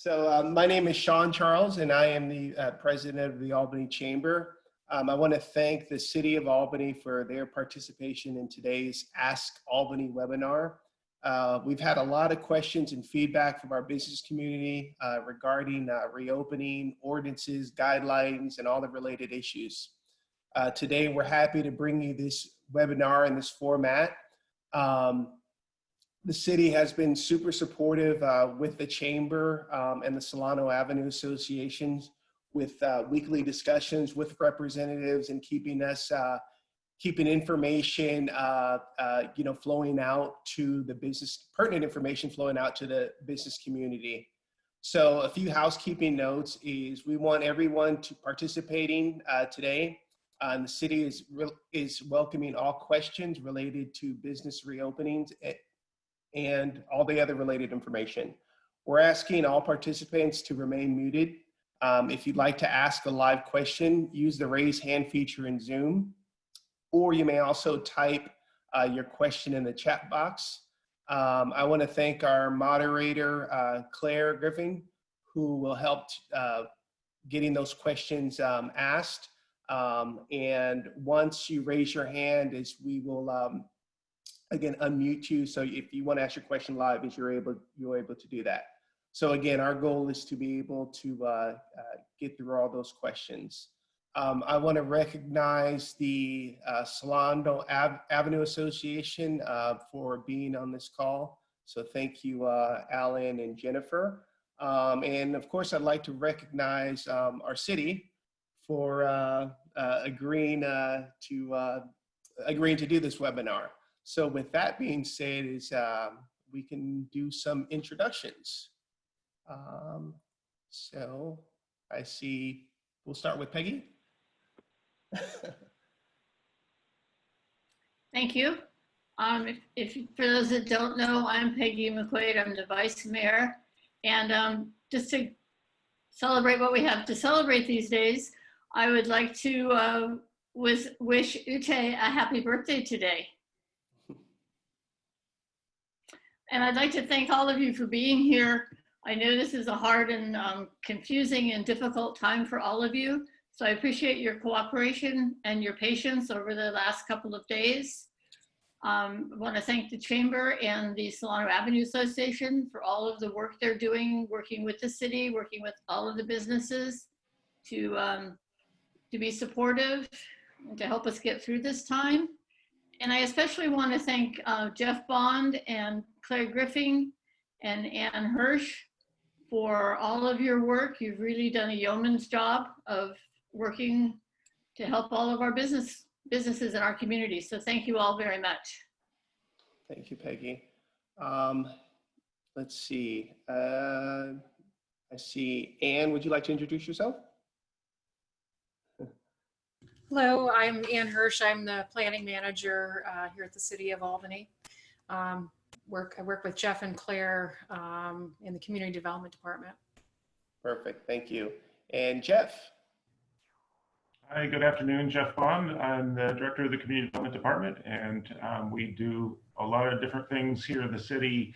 My name is Shaun Charles, and I am the president of the Albany Chamber. I want to thank the City of Albany for their participation in today's Ask Albany webinar. We've had a lot of questions and feedback from our business community regarding reopening, ordinances, guidelines, and all the related issues. Today, we're happy to bring you this webinar in this format. The city has been super supportive with the Chamber and the Solano Avenue Associations with weekly discussions with representatives and keeping us, keeping information, flowing out to the business, pertinent information flowing out to the business community. So a few housekeeping notes is we want everyone to participating today. The city is welcoming all questions related to business reopenings and all the other related information. We're asking all participants to remain muted. If you'd like to ask a live question, use the raise hand feature in Zoom, or you may also type your question in the chat box. I want to thank our moderator, Claire Griffing, who will help getting those questions asked. And once you raise your hand, we will again unmute you. So if you want to ask your question live, you're able to do that. So again, our goal is to be able to get through all those questions. I want to recognize the Solano Avenue Association for being on this call. So thank you, Alan and Jennifer. And of course, I'd like to recognize our city for agreeing to do this webinar. So with that being said, we can do some introductions. So I see, we'll start with Peggy. Thank you. For those that don't know, I'm Peggy McQuaid. I'm the vice mayor. And just to celebrate what we have to celebrate these days, I would like to wish Ute a happy birthday today. And I'd like to thank all of you for being here. I know this is a hard and confusing and difficult time for all of you. So I appreciate your cooperation and your patience over the last couple of days. I want to thank the Chamber and the Solano Avenue Association for all of the work they're doing, working with the city, working with all of the businesses to be supportive and to help us get through this time. And I especially want to thank Jeff Bond and Claire Griffing and Ann Hersch for all of your work. You've really done a yeoman's job of working to help all of our businesses in our community. So thank you all very much. Thank you, Peggy. Let's see. I see Ann, would you like to introduce yourself? Hello, I'm Ann Hersch. I'm the planning manager here at the City of Albany. I work with Jeff and Claire in the Community Development Department. Perfect, thank you. And Jeff? Hi, good afternoon, Jeff Bond. I'm the director of the Community Development Department, and we do a lot of different things here in the city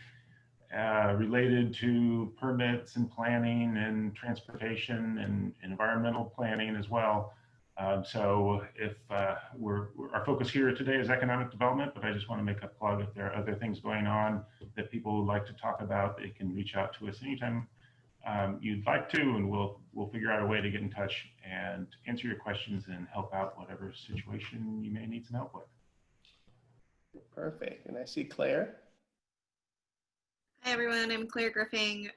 related to permits and planning and transportation and environmental planning as well. So if our focus here today is economic development, but I just want to make a plug if there are other things going on that people would like to talk about, they can reach out to us anytime you'd like to, and we'll figure out a way to get in touch and answer your questions and help out whatever situation you may need some help with. Perfect. And I see Claire. Hi everyone, I'm Claire Griffing.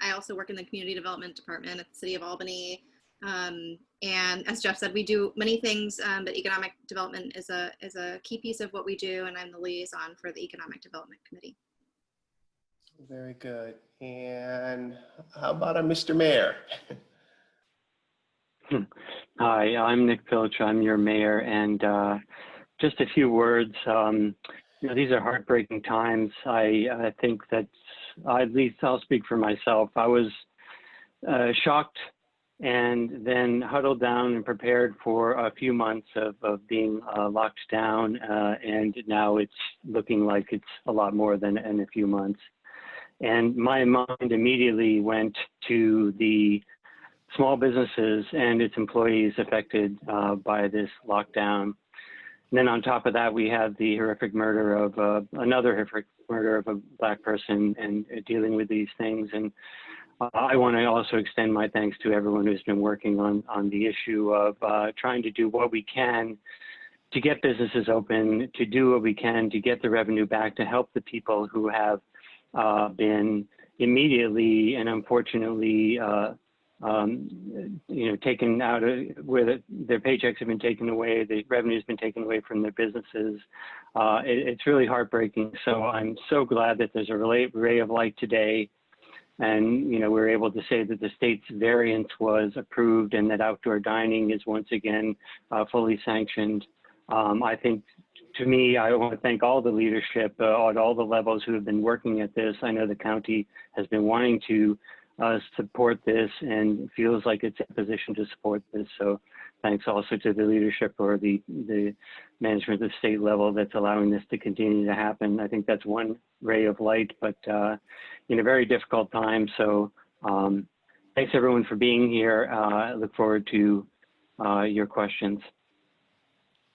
I also work in the Community Development Department at the City of Albany. And as Jeff said, we do many things, but economic development is a key piece of what we do, and I'm the liaison for the Economic Development Committee. Very good. And how about Mr. Mayor? Hi, I'm Nick Pilch. I'm your mayor, and just a few words. These are heartbreaking times. I think that at least I'll speak for myself. I was shocked and then huddled down and prepared for a few months of being locked down, and now it's looking like it's a lot more than in a few months. And my mind immediately went to the small businesses and its employees affected by this lockdown. And then on top of that, we had the horrific murder of another horrific murder of a Black person, and dealing with these things. And I want to also extend my thanks to everyone who's been working on the issue of trying to do what we can to get businesses open, to do what we can to get the revenue back, to help the people who have been immediately and unfortunately taken out of where their paychecks have been taken away, the revenue has been taken away from their businesses. It's really heartbreaking. So I'm so glad that there's a ray of light today. And, we're able to say that the state's variant was approved and that outdoor dining is once again fully sanctioned. I think, to me, I want to thank all the leadership at all the levels who have been working at this. I know the county has been wanting to support this and feels like it's in a position to support this. So thanks also to the leadership or the management at the state level that's allowing this to continue to happen. I think that's one ray of light, but in a very difficult time. So thanks everyone for being here. I look forward to your questions.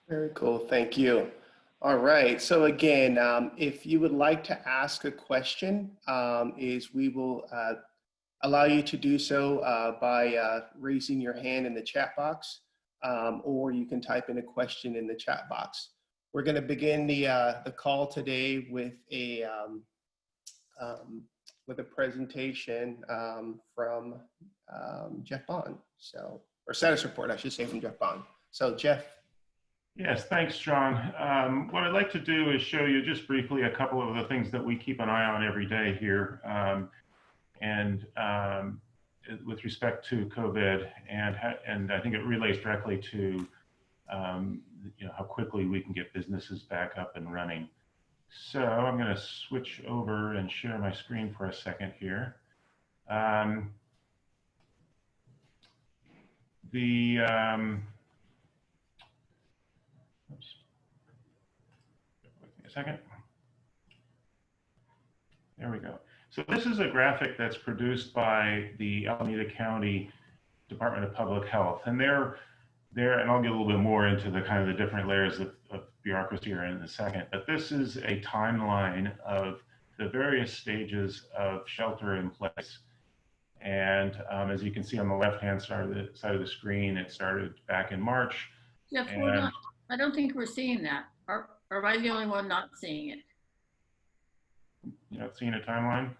Very cool. Thank you. All right. So again, if you would like to ask a question, we will allow you to do so by raising your hand in the chat box, or you can type in a question in the chat box. We're going to begin the call today with a presentation from Jeff Bond. So, or status report, I should say, from Jeff Bond. So, Jeff. Yes, thanks, Shaun. What I'd like to do is show you just briefly a couple of the things that we keep an eye on every day here. With respect to COVID, and I think it relates directly to how quickly we can get businesses back up and running. So I'm going to switch over and share my screen for a second here. Oops. Wait a second. There we go. So this is a graphic that's produced by the Alameda County Department of Public Health, and and I'll get a little bit more into the kind of the different layers of bureaucracy here in a second, but this is a timeline of the various stages of shelter in place. And as you can see on the left-hand side of the screen, it started back in March. Jeff, I don't think we're seeing that. Or am I the only one not seeing it? You're not seeing a timeline?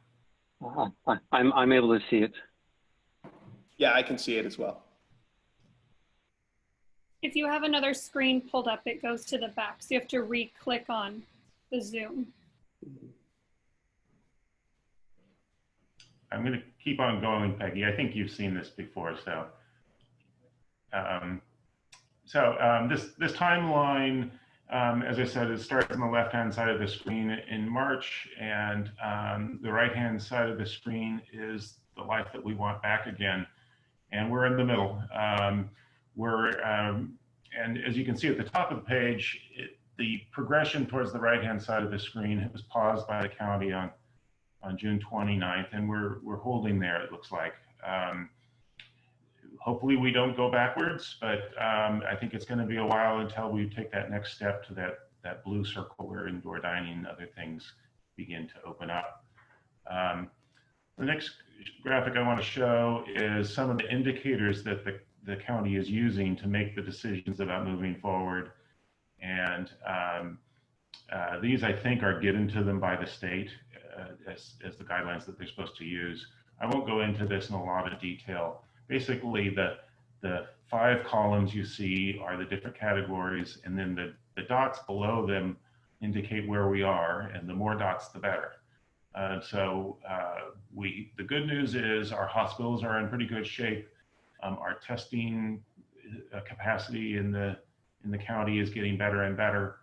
I'm able to see it. Yeah, I can see it as well. If you have another screen pulled up, it goes to the back. So you have to re-click on the Zoom. I'm going to keep on going, Peggy. I think you've seen this before. So, this timeline, as I said, it starts on the left-hand side of the screen in March, and the right-hand side of the screen is the life that we want back again. And we're in the middle. And as you can see at the top of the page, the progression towards the right-hand side of the screen was paused by the county on June 29th, and we're holding there, it looks like. Hopefully we don't go backwards, but I think it's going to be a while until we take that next step to that blue circle where indoor dining and other things begin to open up. The next graphic I want to show is some of the indicators that the county is using to make the decisions about moving forward. And these, I think, are given to them by the state as the guidelines that they're supposed to use. I won't go into this in a lot of detail. Basically, the 5 columns you see are the different categories, and then the dots below them indicate where we are, and the more dots, the better. The good news is our hospitals are in pretty good shape. Our testing capacity in the county is getting better and better,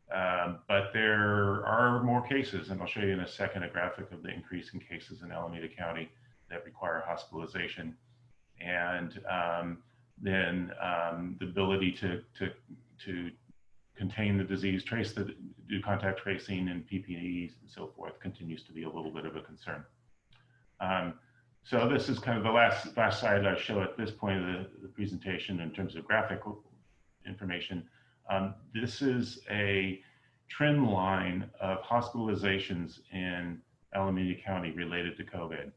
but there are more cases, and I'll show you in a second a graphic of the increase in cases in Alameda County that require hospitalization, and then the ability to contain the disease, trace the do contact tracing and PPEs and so forth continues to be a little bit of a concern. So this is kind of the last slide I show at this point of the presentation in terms of graphic information. This is a trend line of hospitalizations in Alameda County related to COVID.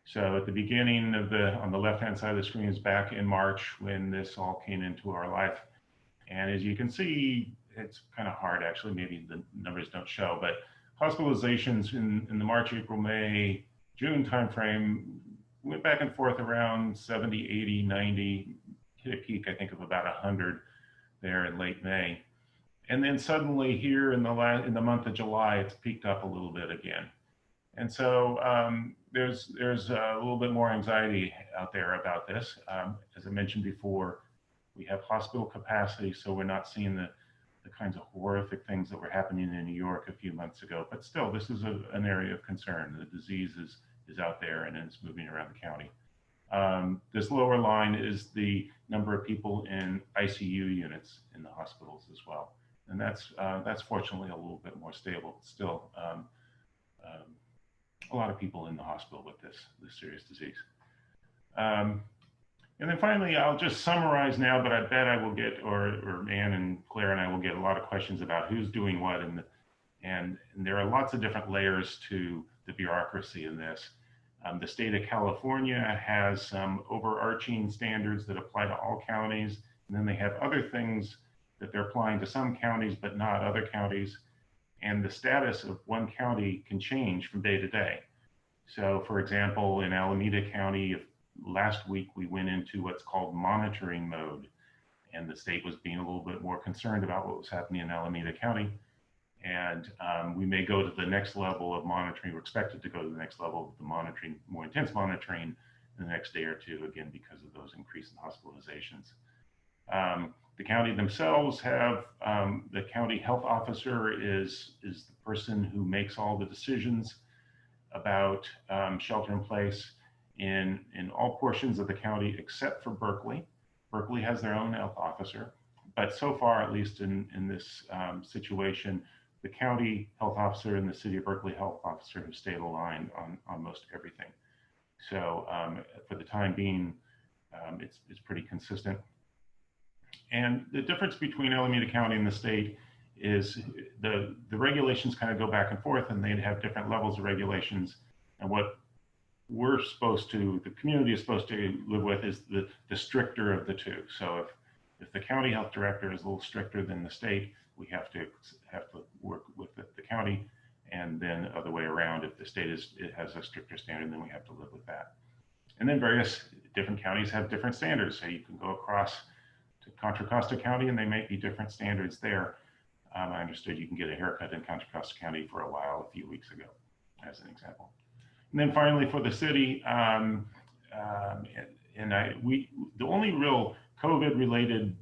So at the beginning of on the left-hand side of the screen is back in March when this all came into our life. And as you can see, it's kind of hard actually, maybe the numbers don't show, but hospitalizations in the March, April, May, June timeframe went back and forth around 70, 80, 90, hit a peak, I think, of about 100 there in late May. And then suddenly here in the month of July, it's peaked up a little bit again. And so there's a little bit more anxiety out there about this. As I mentioned before, we have hospital capacity, so we're not seeing the kinds of horrific things that were happening in New York a few months ago. But still, this is an area of concern. The disease is out there and it's moving around the county. This lower line is the number of people in ICU units in the hospitals as well. And that's fortunately a little bit more stable. Still, a lot of people in the hospital with this serious disease. And then finally, I'll just summarize now, but I bet I will get, or Ann and Claire and I will get a lot of questions about who's doing what, and there are lots of different layers to the bureaucracy in this. The state of California has some overarching standards that apply to all counties, and then they have other things that they're applying to some counties, but not other counties. And the status of one county can change from day to day. So for example, in Alameda County, last week we went into what's called monitoring mode, and the state was being a little bit more concerned about what was happening in Alameda County. And we may go to the next level of monitoring. We're expected to go to the next level of the monitoring, more intense monitoring in the next day or two, again, because of those increased hospitalizations. The county themselves have, the county health officer is the person who makes all the decisions about shelter in place in all portions of the county except for Berkeley. Berkeley has their own health officer, but so far, at least in this situation, the county health officer and the city of Berkeley health officer have stayed aligned on most everything. So for the time being, it's pretty consistent. And the difference between Alameda County and the state is the regulations kind of go back and forth, and they'd have different levels of regulations. And what we're supposed to, the community is supposed to live with is the stricter of the two. So if the county health director is a little stricter than the state, we have to work with the county, and then the other way around, if the state has a stricter standard, then we have to live with that. And then various different counties have different standards. So you can go across to Contra Costa County and they might be different standards there. I understood you can get a haircut in Contra Costa County for a while, a few weeks ago, as an example. And then finally for the city, the only real COVID-related,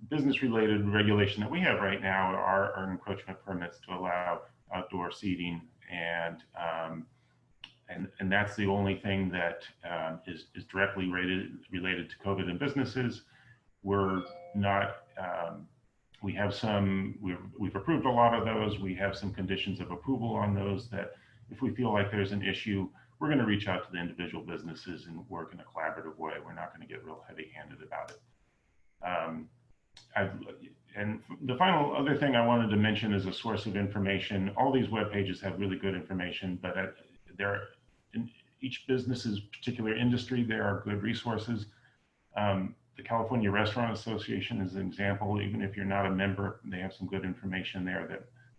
business-related regulation that we have right now are encroachment permits to allow outdoor seating, and that's the only thing that is directly related to COVID and businesses. We're not, we have some, we've approved a lot of those. We have some conditions of approval on those that if we feel like there's an issue, we're going to reach out to the individual businesses and work in a collaborative way. We're not going to get real heavy-handed about it. And the final other thing I wanted to mention is a source of information. All these web pages have really good information, but in each business's particular industry, there are good resources. The California Restaurant Association is an example. Even if you're not a member, they have some good information there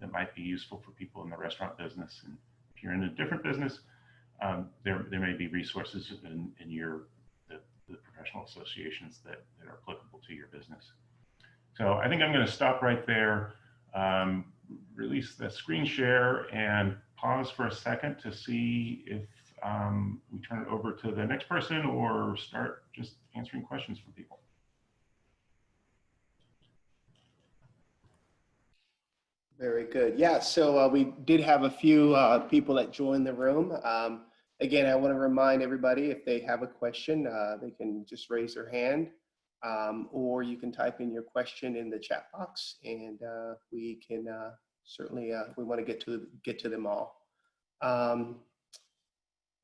that might be useful for people in the restaurant business. And if you're in a different business, there may be resources in the professional associations that are applicable to your business. So I think I'm going to stop right there, release the screen share, and pause for a second to see if we turn it over to the next person or start just answering questions from people. Very good. Yeah, so we did have a few people that joined the room. Again, I want to remind everybody, if they have a question, they can just raise their hand, or you can type in your question in the chat box, and we can certainly we want to get to them all.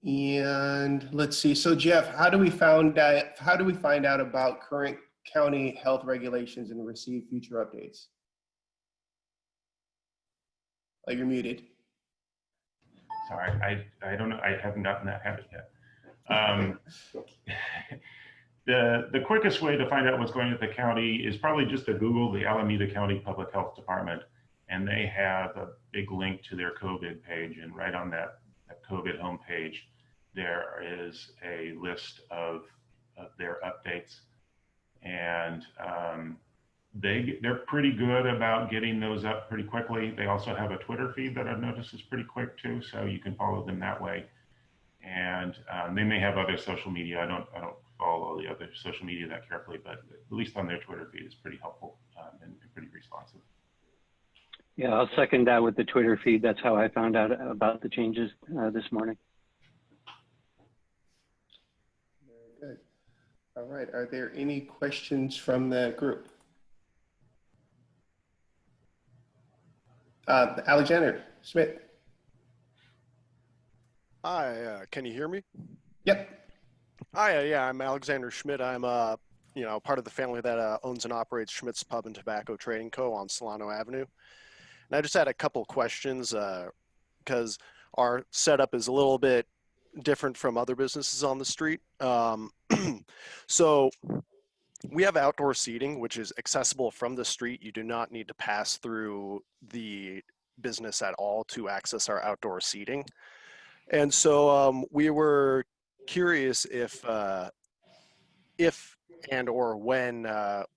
And let's see. So Jeff, how do we find out about current county health regulations and receive future updates? Oh, you're muted. Sorry, I don't know. I haven't gotten that habit yet. The quickest way to find out what's going on at the county is probably just to Google the Alameda County Public Health Department, and they have a big link to their COVID page. And right on that COVID homepage, there is a list of their updates. And they're pretty good about getting those up pretty quickly. They also have a Twitter feed that I've noticed is pretty quick too, so you can follow them that way. And they may have other social media. I don't follow the other social media that carefully, but at least on their Twitter feed is pretty helpful and pretty responsive. Yeah, I'll second that with the Twitter feed. That's how I found out about the changes this morning. Very good. All right, are there any questions from the group? Alexander Smith. Hi, can you hear me? Yep. Hi, yeah, I'm Alexander Schmidt. I'm part of the family that owns and operates Schmidt's Pub and Tobacco Trading Co. on Solano Avenue. And I just had a couple questions because our setup is a little bit different from other businesses on the street. So we have outdoor seating, which is accessible from the street. You do not need to pass through the business at all to access our outdoor seating. And so we were curious if and or when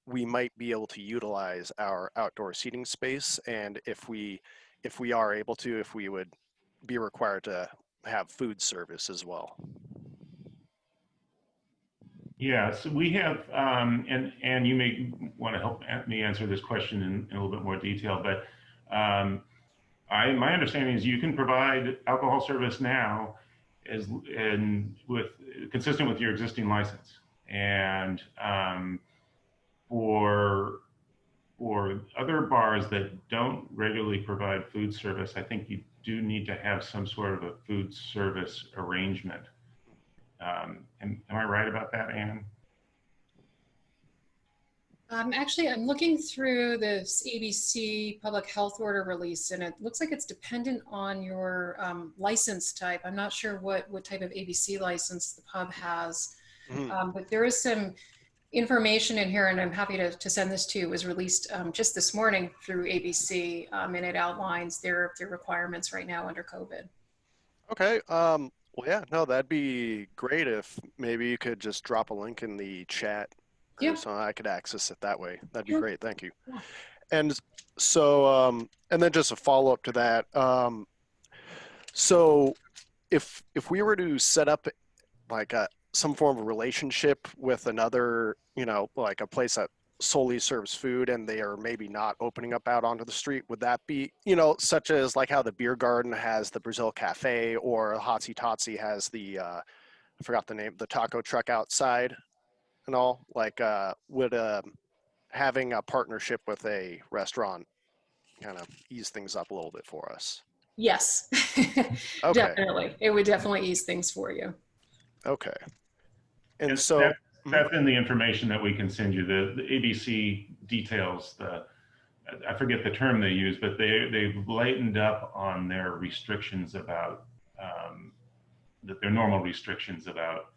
we might be able to utilize our outdoor seating space, and if we are able to, if we would be required to have food service as well. Yeah, so we have, and you may want to help me answer this question in a little bit more detail, but my understanding is you can provide alcohol service now consistent with your existing license. And for other bars that don't regularly provide food service, I think you do need to have some sort of a food service arrangement. Am I right about that, Ann? Actually, I'm looking through this ABC public health order release, and it looks like it's dependent on your license type. I'm not sure what type of ABC license the pub has, but there is some information in here, and I'm happy to send this to you. It was released just this morning through ABC, and it outlines their requirements right now under COVID. Okay. Well, yeah, no, that'd be great if maybe you could just drop a link in the chat. Yeah. So I could access it that way. That'd be great. Thank you. Yeah. And so, and then just a follow up to that. So if we were to set up like some form of relationship with another, like a place that solely serves food and they are maybe not opening up out onto the street, would that be, such as like how the Beer Garden has the Brazil Cafe, or Hotsy Totsy has the, I forgot the name, the taco truck outside and all, like would having a partnership with a restaurant kind of ease things up a little bit for us? Yes, okay. Definitely. It would definitely ease things for you. Okay. And so that's in the information that we can send you. The ABC details, I forget the term they use, but they've lightened up on their restrictions about their normal restrictions about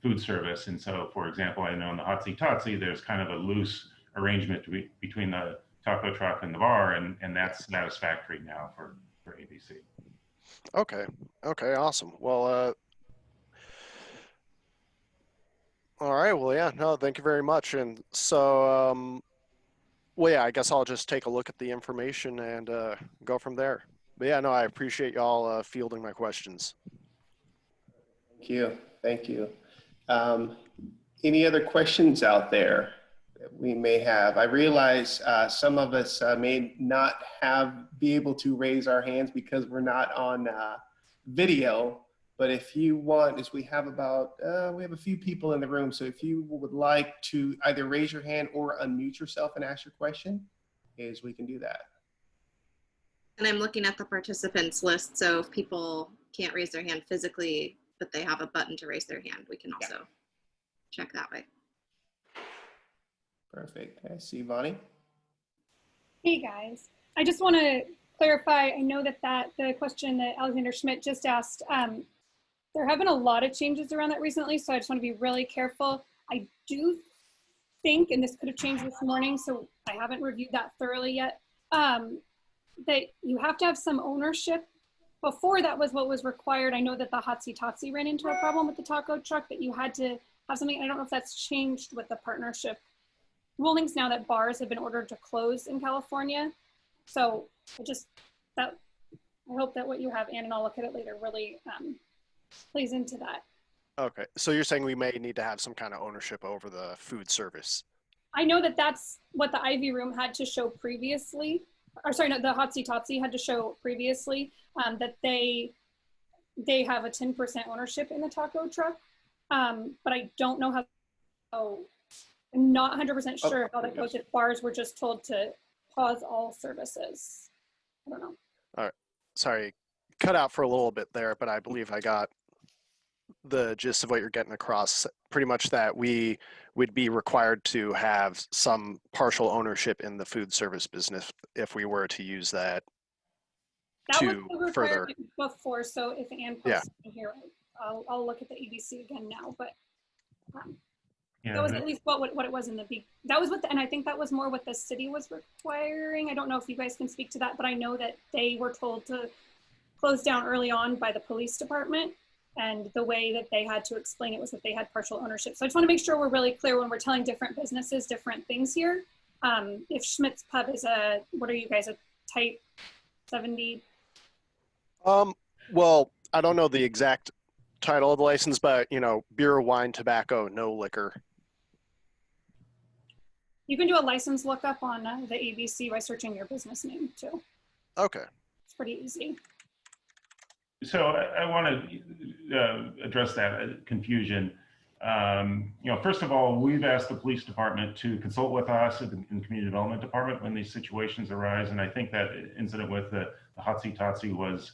food service. And so, for example, I know in the Hotsy Totsy, there's kind of a loose arrangement between the taco truck and the bar, and that's satisfactory now for ABC. Okay. Okay. Awesome. Well, all right. Well, yeah, no, thank you very much. And so, well, yeah, I guess I'll just take a look at the information and go from there. But yeah, no, I appreciate y'all fielding my questions. Thank you. Thank you. Any other questions out there that we may have? I realize some of us may not be able to raise our hands because we're not on video. But if you want, we have a few people in the room. So if you would like to either raise your hand or unmute yourself and ask your question, we can do that. And I'm looking at the participants list. So if people can't raise their hand physically, but they have a button to raise their hand, we can also check that way. Perfect. I see Vonnie. Hey guys, I just want to clarify. I know that the question that Alexander Schmidt just asked, there have been a lot of changes around that recently, so I just want to be really careful. I do think, and this could have changed this morning, so I haven't reviewed that thoroughly yet, that you have to have some ownership. Before, that was what was required. I know that the Hotsy Totsy ran into a problem with the taco truck, that you had to have something. I don't know if that's changed with the partnership rulings now that bars have been ordered to close in California. So I hope that what you have, Ann, and I'll look at it later, really plays into that. Okay, so you're saying we may need to have some kind of ownership over the food service. I know that that's what the Ivy Room had to show previously, or sorry, no, the Hotsy Totsy had to show previously, that they have a 10% ownership in the taco truck. But I don't know how, I'm not 100% sure how that goes if bars were just told to pause all services. I don't know. All right, sorry, cut out for a little bit there, but I believe I got the gist of what you're getting across. Pretty much that we would be required to have some partial ownership in the food service business if we were to use that. That was To the further, requirement before, so if Ann posts in here, I'll look at the ABC again now, but that was at least what it was in the that was and I think that was more what the city was requiring. I don't know if you guys can speak to that, but I know that they were told to close down early on by the police department, and the way that they had to explain it was that they had partial ownership. So I just want to make sure we're really clear when we're telling different businesses different things here. If Schmidt's Pub is what are you guys, a type 70? Well, I don't know the exact title of the license, but beer, wine, tobacco, no liquor. You can do a license lookup on the ABC by searching your business name too. Okay. It's pretty easy. So I want to address that confusion. First of all, we've asked the police department to consult with us in the community development department when these situations arise, and I think that incident with the Hotsy Totsy was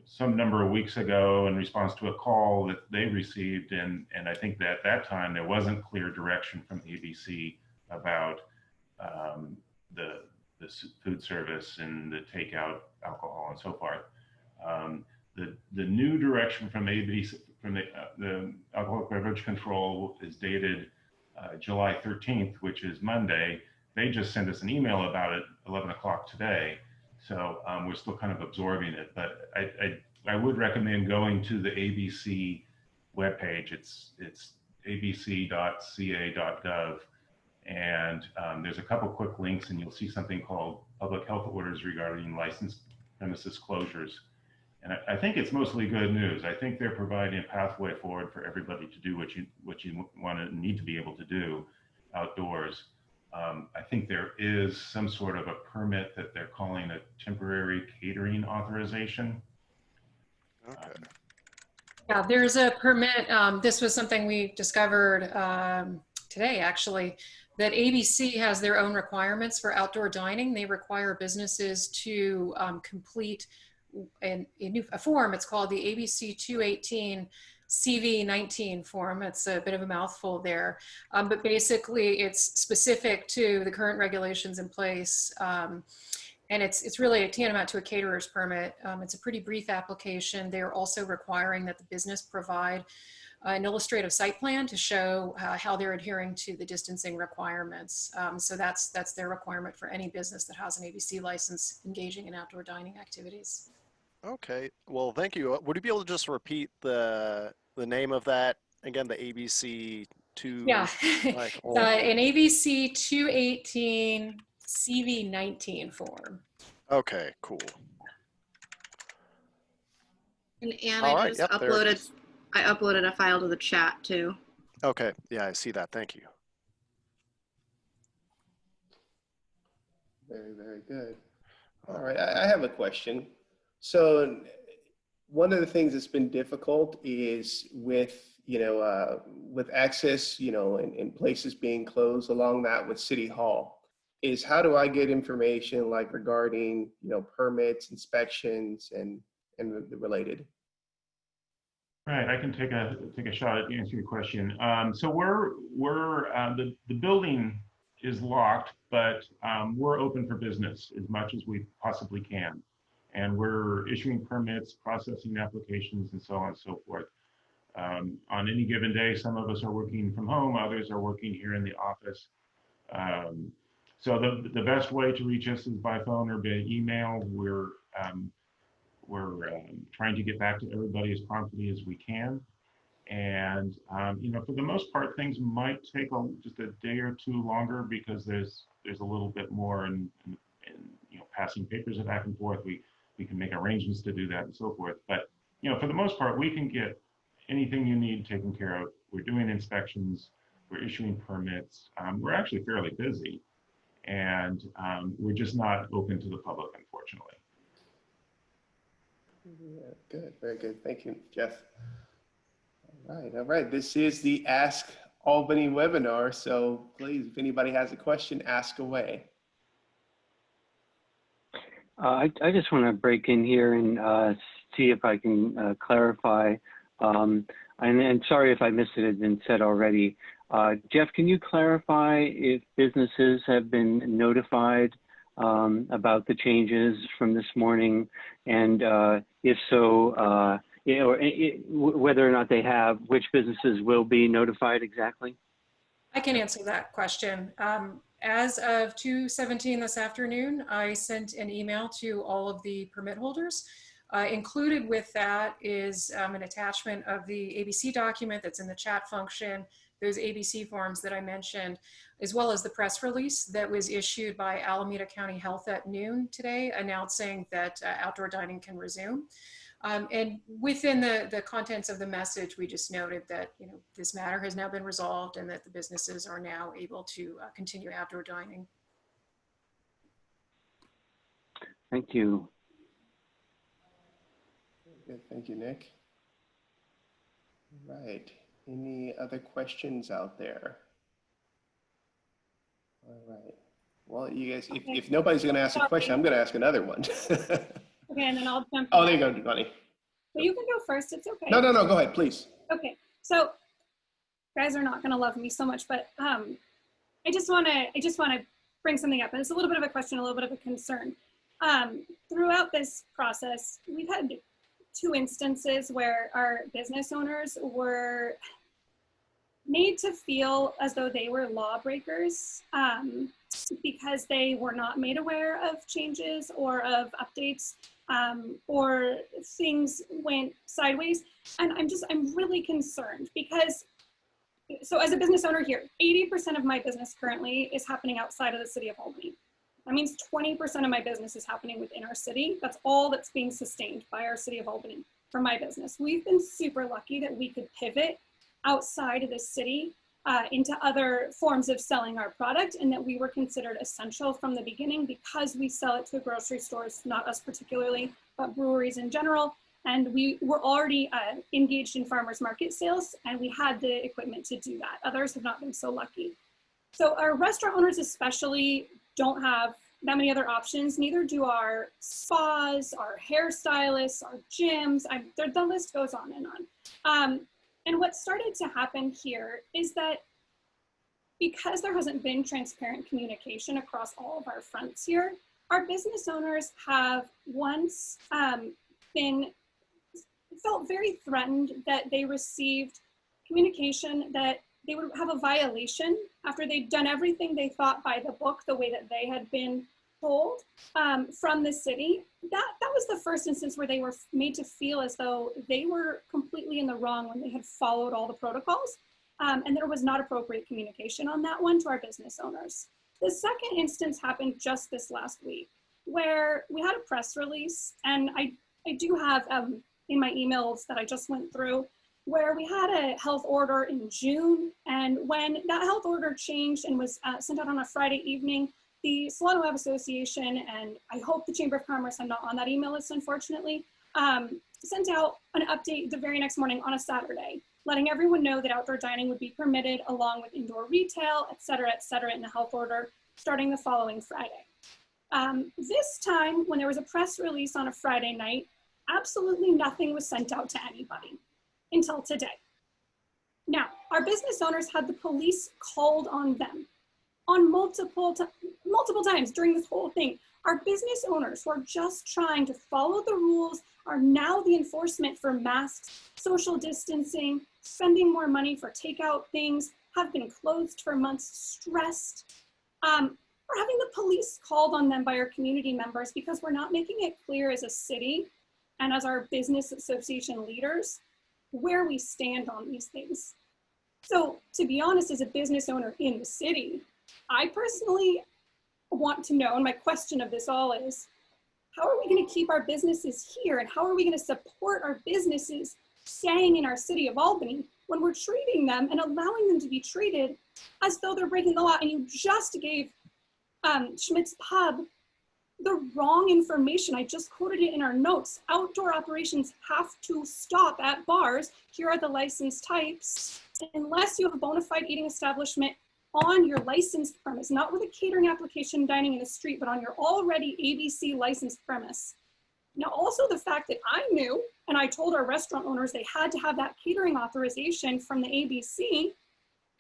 some number of weeks ago in response to a call that they received, and I think that at that time there wasn't clear direction from ABC about the food service and the takeout alcohol and so forth. The new direction from ABC, from the Alcoholic Beverage Control, is dated July 13th, which is Monday. They just sent us an email about it 11 o'clock today. So we're still kind of absorbing it, but I would recommend going to the ABC webpage. It's abc.ca.gov. And there's a couple quick links, and you'll see something called public health orders regarding licensed premises closures. And I think it's mostly good news. I think they're providing a pathway forward for everybody to do what you want and need to be able to do outdoors. I think there is some sort of a permit that they're calling a temporary catering authorization. Okay. Yeah, there's a permit. This was something we discovered today, actually, that ABC has their own requirements for outdoor dining. They require businesses to complete a form. It's called the ABC 218 CV19 form. It's a bit of a mouthful there, but basically it's specific to the current regulations in place. And it's really tantamount to a caterer's permit. It's a pretty brief application. They're also requiring that the business provide an illustrative site plan to show how they're adhering to the distancing requirements. So that's their requirement for any business that has an ABC license engaging in outdoor dining activities. Okay. Well, thank you. Would you be able to just repeat the name of that again? The ABC 2. Yeah. Like, An ABC 218 CV19 form. Okay. Cool. And Ann, All I right, just yep, there it is. I uploaded a file to the chat too. Okay. Yeah, I see that. Thank you. Very, very good. All right, I have a question. So one of the things that's been difficult is with access, in places being closed along that with City Hall. is how do I get information like regarding, permits, inspections, and the related? Right, I can take a shot at answering your question. So the building is locked, but we're open for business as much as we possibly can, and we're issuing permits, processing applications, and so on and so forth. On any given day, some of us are working from home, others are working here in the office. So the best way to reach us is by phone or by email. We're trying to get back to everybody as promptly as we can. And, for the most part, things might take just a day or two longer because there's a little bit more in passing papers back and forth. We can make arrangements to do that and so forth. But, for the most part, we can get anything you need taken care of. We're doing inspections, we're issuing permits. We're actually fairly busy, and we're just not open to the public, unfortunately. Yeah, good, very good. Thank you, Jeff. All right. This is the Ask Albany webinar. So please, if anybody has a question, ask away. I just want to break in here and see if I can clarify. And sorry if I missed it, had been said already. Jeff, can you clarify if businesses have been notified about the changes from this morning, and if so, whether or not they have, which businesses will be notified exactly? I can answer that question. As of 2:17 this afternoon, I sent an email to all of the permit holders. Included with that is an attachment of the ABC document that's in the chat function, those ABC forms that I mentioned, as well as the press release that was issued by Alameda County Health at noon today, announcing that outdoor dining can resume. And within the contents of the message, we just noted that this matter has now been resolved and that the businesses are now able to continue outdoor dining. Thank you. Good, thank you, Nick. All right, any other questions out there? All right, well, you guys, if nobody's gonna ask a question, I'm gonna ask another one. Okay, and then I'll jump in. Oh, there you go, Bonnie. So you can go first, it's okay. No, go ahead, please. Okay, so you guys are not gonna love me so much, but I just wanna bring something up, and it's a little bit of a question, a little bit of a concern. Throughout this process, we've had 2 instances where our business owners were made to feel as though they were lawbreakers because they were not made aware of changes or of updates, or things went sideways. And I'm really concerned because, so as a business owner here, 80% of my business currently is happening outside of the city of Albany. That means 20% of my business is happening within our city. That's all that's being sustained by our city of Albany for my business. We've been super lucky that we could pivot outside of the city into other forms of selling our product, and that we were considered essential from the beginning because we sell it to grocery stores, not us particularly, but breweries in general. And we were already engaged in farmers market sales, and we had the equipment to do that. Others have not been so lucky. So our restaurant owners especially don't have that many other options. Neither do our spas, our hairstylists, our gyms. The list goes on and on. And what started to happen here is that because there hasn't been transparent communication across all of our fronts here, our business owners have once felt very threatened that they received communication that they would have a violation after they'd done everything they thought by the book, the way that they had been told from the city. That was the first instance where they were made to feel as though they were completely in the wrong when they had followed all the protocols. And there was not appropriate communication on that one to our business owners. The second instance happened just this last week, where we had a press release, and I do have in my emails that I just went through, where we had a health order in June, and when that health order changed and was sent out on a Friday evening, the Solano Ave Association, and I hope the Chamber of Commerce, I'm not on that email list unfortunately, sent out an update the very next morning on a Saturday, letting everyone know that outdoor dining would be permitted along with indoor retail, et cetera, in the health order. starting the following Friday. This time, when there was a press release on a Friday night, absolutely nothing was sent out to anybody until today. Now, our business owners had the police called on them on multiple times during this whole thing. Our business owners who are just trying to follow the rules are now the enforcement for masks, social distancing, spending more money for takeout things, have been closed for months, stressed. We're having the police called on them by our community members because we're not making it clear as a city and as our business association leaders where we stand on these things. So to be honest, as a business owner in the city, I personally want to know, and my question of this all is, how are we going to keep our businesses here, and how are we going to support our businesses staying in our city of Albany when we're treating them and allowing them to be treated as though they're breaking the law? And you just gave Schmidt's Pub the wrong information. I just quoted it in our notes. Outdoor operations have to stop at bars. Here are the license types. Unless you have a bona fide eating establishment on your licensed premise, not with a catering application dining in the street, but on your already ABC licensed premise. Now, also the fact that I knew, and I told our restaurant owners they had to have that catering authorization from the ABC,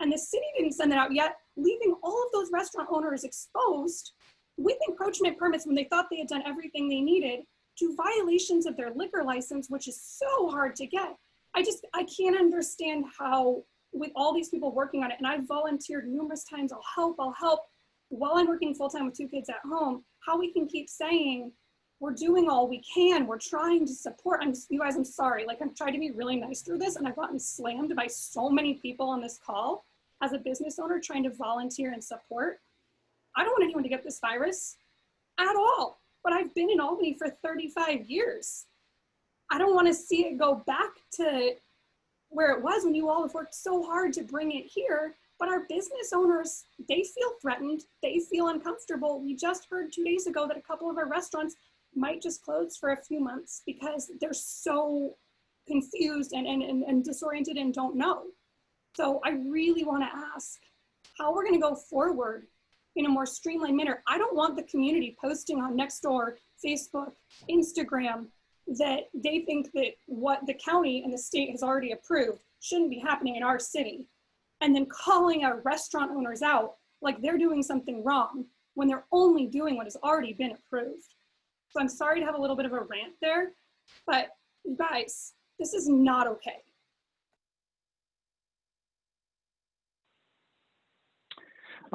and the city didn't send that out yet, leaving all of those restaurant owners exposed with encroachment permits when they thought they had done everything they needed to violations of their liquor license, which is so hard to get. I can't understand how, with all these people working on it, and I've volunteered numerous times, I'll help, while I'm working full-time with 2 kids at home, how we can keep saying, we're doing all we can, we're trying to support. You guys, I'm sorry, like, I've tried to be really nice through this, and I've gotten slammed by so many people on this call as a business owner trying to volunteer and support. I don't want anyone to get this virus at all, but I've been in Albany for 35 years. I don't want to see it go back to where it was when you all have worked so hard to bring it here, but our business owners, they feel threatened, they feel uncomfortable. We just heard 2 days ago that a couple of our restaurants might just close for a few months because they're so confused and disoriented and don't know. So I really want to ask how we're going to go forward in a more streamlined manner. I don't want the community posting on Nextdoor, Facebook, Instagram, that they think that what the county and the state has already approved shouldn't be happening in our city, and then calling our restaurant owners out like they're doing something wrong when they're only doing what has already been approved. So I'm sorry to have a little bit of a rant there, but you guys, this is not okay.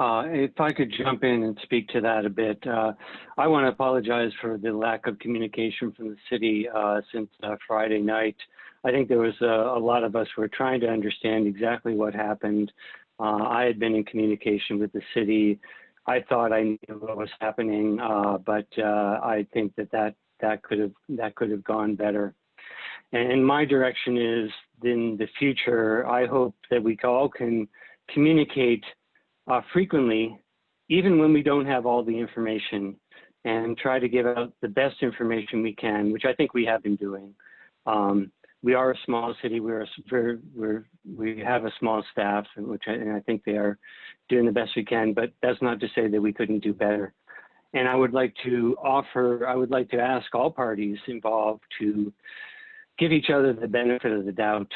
If I could jump in and speak to that a bit, I want to apologize for the lack of communication from the city since Friday night. I think there was a lot of us who were trying to understand exactly what happened. I had been in communication with the city. I thought I knew what was happening, but I think that could have gone better. And my direction is, in the future, I hope that we all can communicate frequently, even when we don't have all the information, and try to give out the best information we can, which I think we have been doing. We are a small city. We have a small staff, and I think they are doing the best we can. But that's not to say that we couldn't do better. And I would like to ask all parties involved to give each other the benefit of the doubt.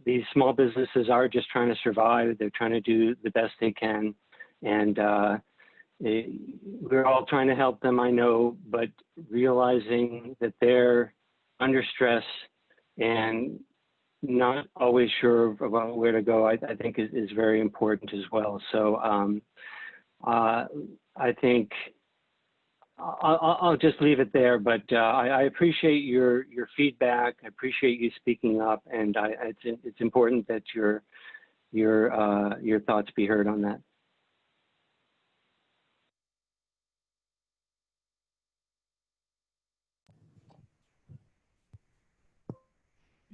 These small businesses are just trying to survive. They're trying to do the best they can. And we're all trying to help them, I know, but realizing that they're under stress and not always sure about where to go, I think is very important as well. So I think I'll just leave it there, but I appreciate your feedback. I appreciate you speaking up, and it's important that your thoughts be heard on that.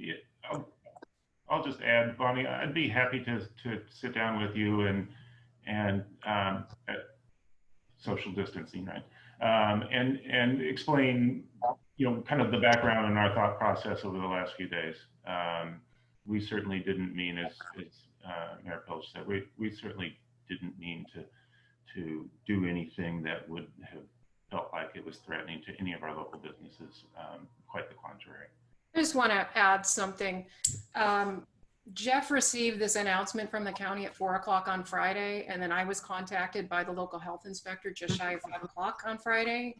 Yeah, I'll just add, Bonnie, I'd be happy to sit down with you and social distancing, right? And explain, kind of the background and our thought process over the last few days. We certainly didn't mean, as Mayor Pilch said, we certainly didn't mean to do anything that would have felt like it was threatening to any of our local businesses. Quite the contrary. I just want to add something. Jeff received this announcement from the county at 4 o'clock on Friday, and then I was contacted by the local health inspector just shy of 5 o'clock on Friday.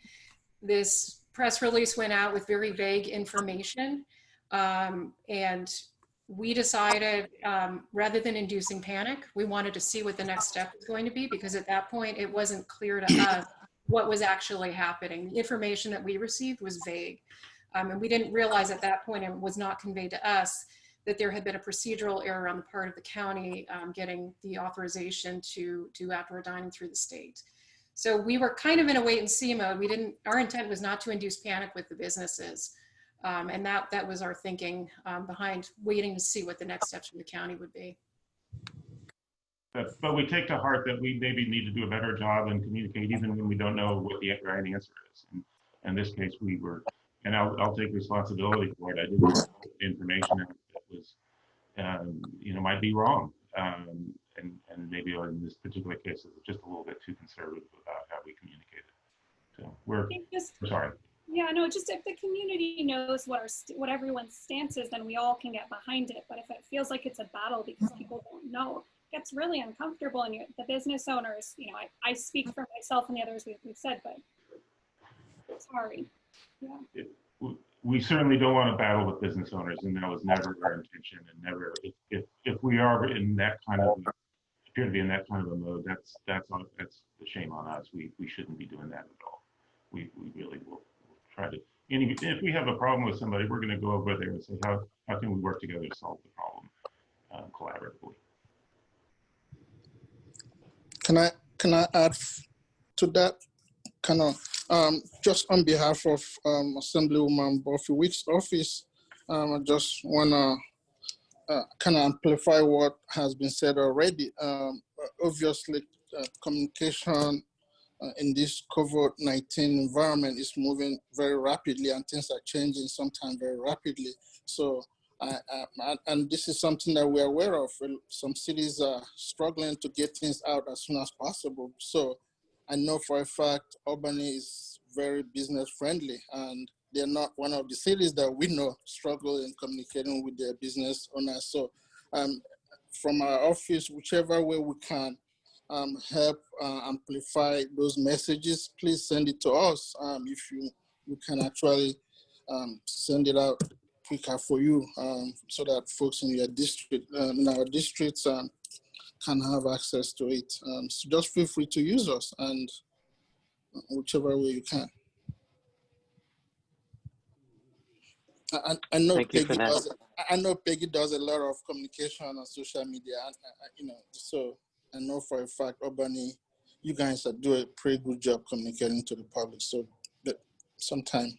This press release went out with very vague information, and we decided rather than inducing panic, we wanted to see what the next step was going to be, because at that point it wasn't clear to us what was actually happening. The information that we received was vague, and we didn't realize at that point, and it was not conveyed to us, that there had been a procedural error on the part of the county getting the authorization to do outdoor dining through the state. So we were kind of in a wait and see mode. Our intent was not to induce panic with the businesses. And that was our thinking behind waiting to see what the next steps from the county would be. But we take to heart that we maybe need to do a better job and communicate even when we don't know what the right answer is. And in this case, we were, and I'll take responsibility for it. I didn't have information that was, might be wrong. And maybe in this particular case, it was just a little bit too conservative about how we communicated. So we're sorry. Yeah, no, just if the community knows what everyone's stance is, then we all can get behind it. But if it feels like it's a battle because people don't know, it gets really uncomfortable. And the business owners, I speak for myself and the others we've said, but sorry. Yeah. We certainly don't want to battle with business owners, and that was never our intention. And never, if we are in that kind of appear to be in that kind of a mode, that's the shame on us. We shouldn't be doing that at all. We really will try to. If we have a problem with somebody, we're going to go over there and say, how can we work together to solve the problem collaboratively? Can I add to that? Kind of just on behalf of Assemblywoman Buffy Wick's office, I just want to kind of amplify what has been said already. Obviously, communication in this COVID-19 environment is moving very rapidly, and things are changing sometimes very rapidly. So, and this is something that we're aware of. Some cities are struggling to get things out as soon as possible. So I know for a fact Albany is very business friendly, and they're not one of the cities that we know struggle in communicating with their business owners. So from our office, whichever way we can help amplify those messages, please send it to us. If you can actually send it out quicker for you, so that folks in your district, in our districts, can have access to it. So just feel free to use us, and whichever way you can. I know Peggy does. I know Peggy does a lot of communication on social media, and so I know for a fact, Albany, you guys do a pretty good job communicating to the public. So sometimes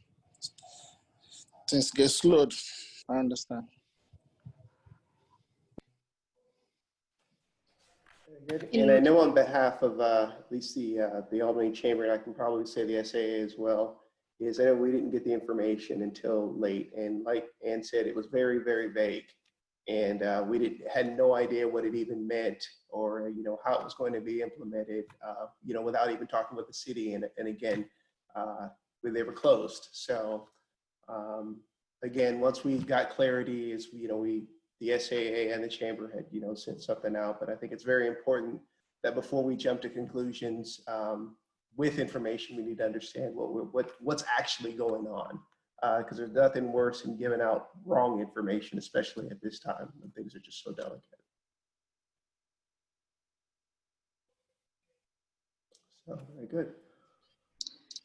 things get slowed. I understand. Good. And I know on behalf of at least the Albany Chamber, and I can probably say the SAA as well, is I know we didn't get the information until late. And like Ann said, it was very, very vague. And we had no idea what it even meant, or how it was going to be implemented, without even talking with the city. And again, they were closed. So again, once we got clarity, the SAA and the chamber had sent something out. But I think it's very important that before we jump to conclusions with information, we need to understand what's actually going on. Because there's nothing worse than giving out wrong information, especially at this time when things are just so delicate. So, very good.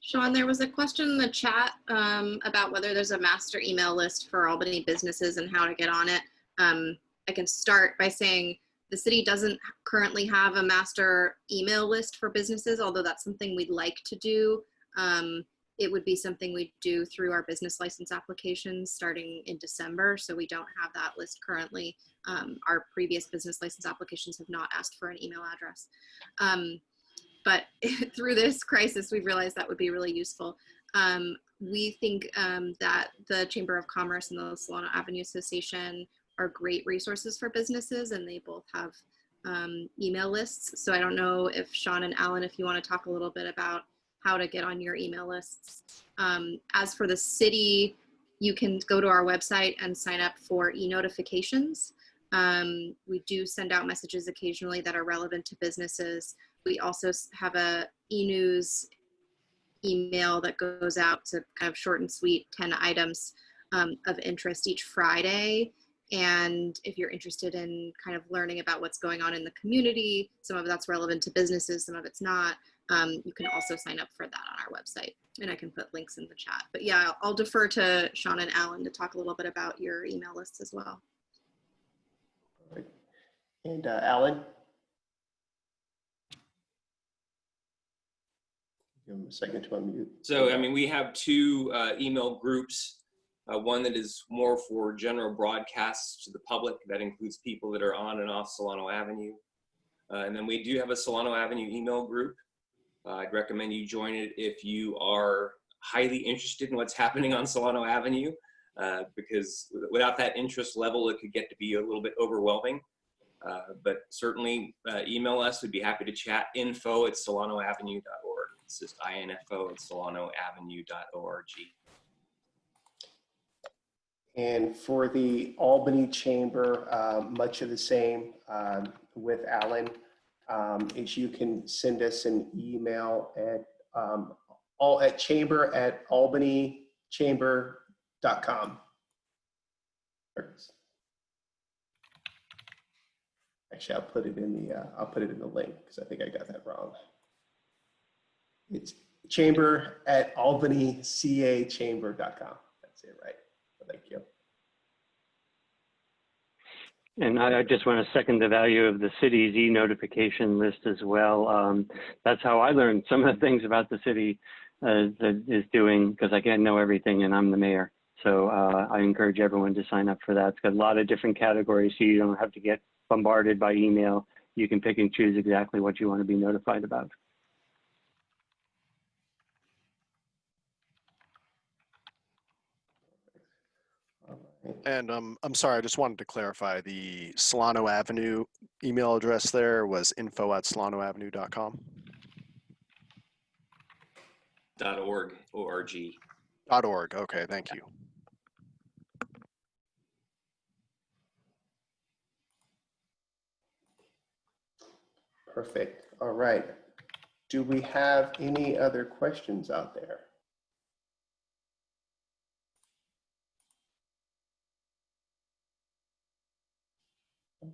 Shaun, there was a question in the chat about whether there's a master email list for Albany businesses and how to get on it. I can start by saying the city doesn't currently have a master email list for businesses, although that's something we'd like to do. It would be something we do through our business license applications starting in December. So we don't have that list currently. Our previous business license applications have not asked for an email address. But through this crisis, we've realized that would be really useful. We think that the Chamber of Commerce and the Solano Avenue Association are great resources for businesses, and they both have email lists. So I don't know if Shaun and Alan, if you want to talk a little bit about how to get on your email lists. As for the city, you can go to our website and sign up for e-notifications. We do send out messages occasionally that are relevant to businesses. We also have a e-news email that goes out to kind of short and sweet 10 items of interest each Friday. And if you're interested in kind of learning about what's going on in the community, some of that's relevant to businesses, some of it's not, you can also sign up for that on our website. And I can put links in the chat. But yeah, I'll defer to Shaun and Alan to talk a little bit about your email lists as well. All right. And Alan? Give him a second to unmute. So, I mean, we have two email groups. One that is more for general broadcasts to the public. That includes people that are on and off Solano Avenue. And then we do have a Solano Avenue email group. I'd recommend you join it if you are highly interested in what's happening on Solano Avenue, because without that interest level, it could get to be a little bit overwhelming. But certainly email us. We'd be happy to chat. info@solanoavenue.org. It's just info@solanoavenue.org. And for the Albany Chamber, much of the same with Alan, is you can send us an email at chamber@albanyychamber.com. Actually, I'll put it in the link because I think I got that wrong. It's chamber@albanyychamber.com. That's it, right? Thank you. And I just want to second the value of the city's e-notification list as well. That's how I learned some of the things about the city is doing, because I can't know everything and I'm the mayor. So I encourage everyone to sign up for that. It's got a lot of different categories, so you don't have to get bombarded by email. You can pick and choose exactly what you want to be notified about. And I'm sorry, I just wanted to clarify the Solano Avenue email address there was info@solanoavenue.com. .org, O-R-G. .org, okay, thank you. Perfect. All right. Do we have any other questions out there?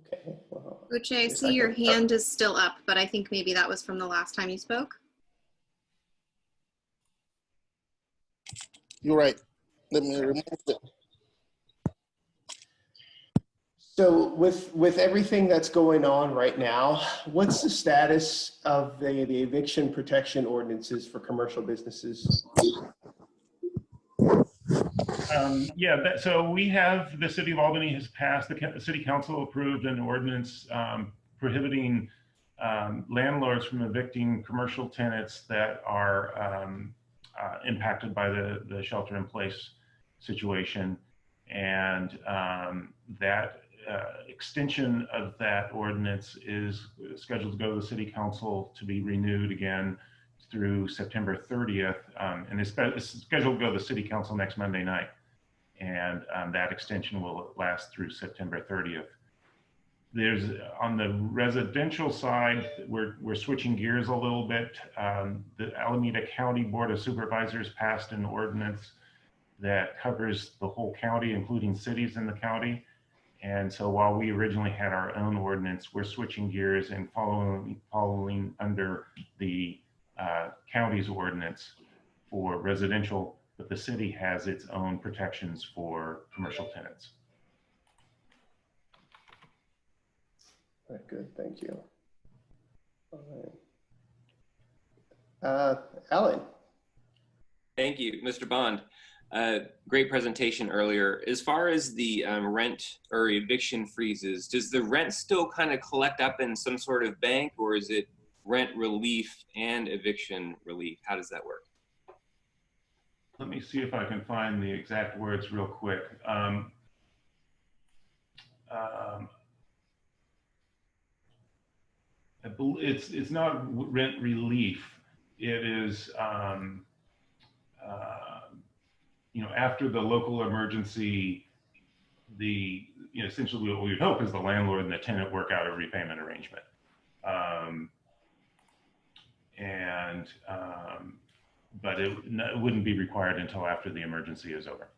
Okay. Well, Uche, I see your hand is still up, but I think maybe that was from the last time you spoke. You're right. Let me remove it. So with everything that's going on right now, what's the status of the eviction protection ordinances for commercial businesses? So we have, the city of Albany has passed, the city council approved an ordinance prohibiting landlords from evicting commercial tenants that are impacted by the shelter in place situation. And that extension of that ordinance is scheduled to go to the city council to be renewed again through September 30th. And it's scheduled to go to the city council next Monday night. And that extension will last through September 30th. There's, on the residential side, we're switching gears a little bit. The Alameda County Board of Supervisors passed an ordinance that covers the whole county, including cities in the county. And so while we originally had our own ordinance, we're switching gears and following under the county's ordinance for residential, but the city has its own protections for commercial tenants. All right, good, thank you. All right. Alan. Thank you, Mr. Bond. Great presentation earlier. As far as the rent or eviction freezes, does the rent still kind of collect up in some sort of bank, or is it rent relief and eviction relief? How does that work? Let me see if I can find the exact words real quick. It's not rent relief. It is, after the local emergency, essentially what we would hope is the landlord and the tenant work out a repayment arrangement. But it wouldn't be required until after the emergency is over.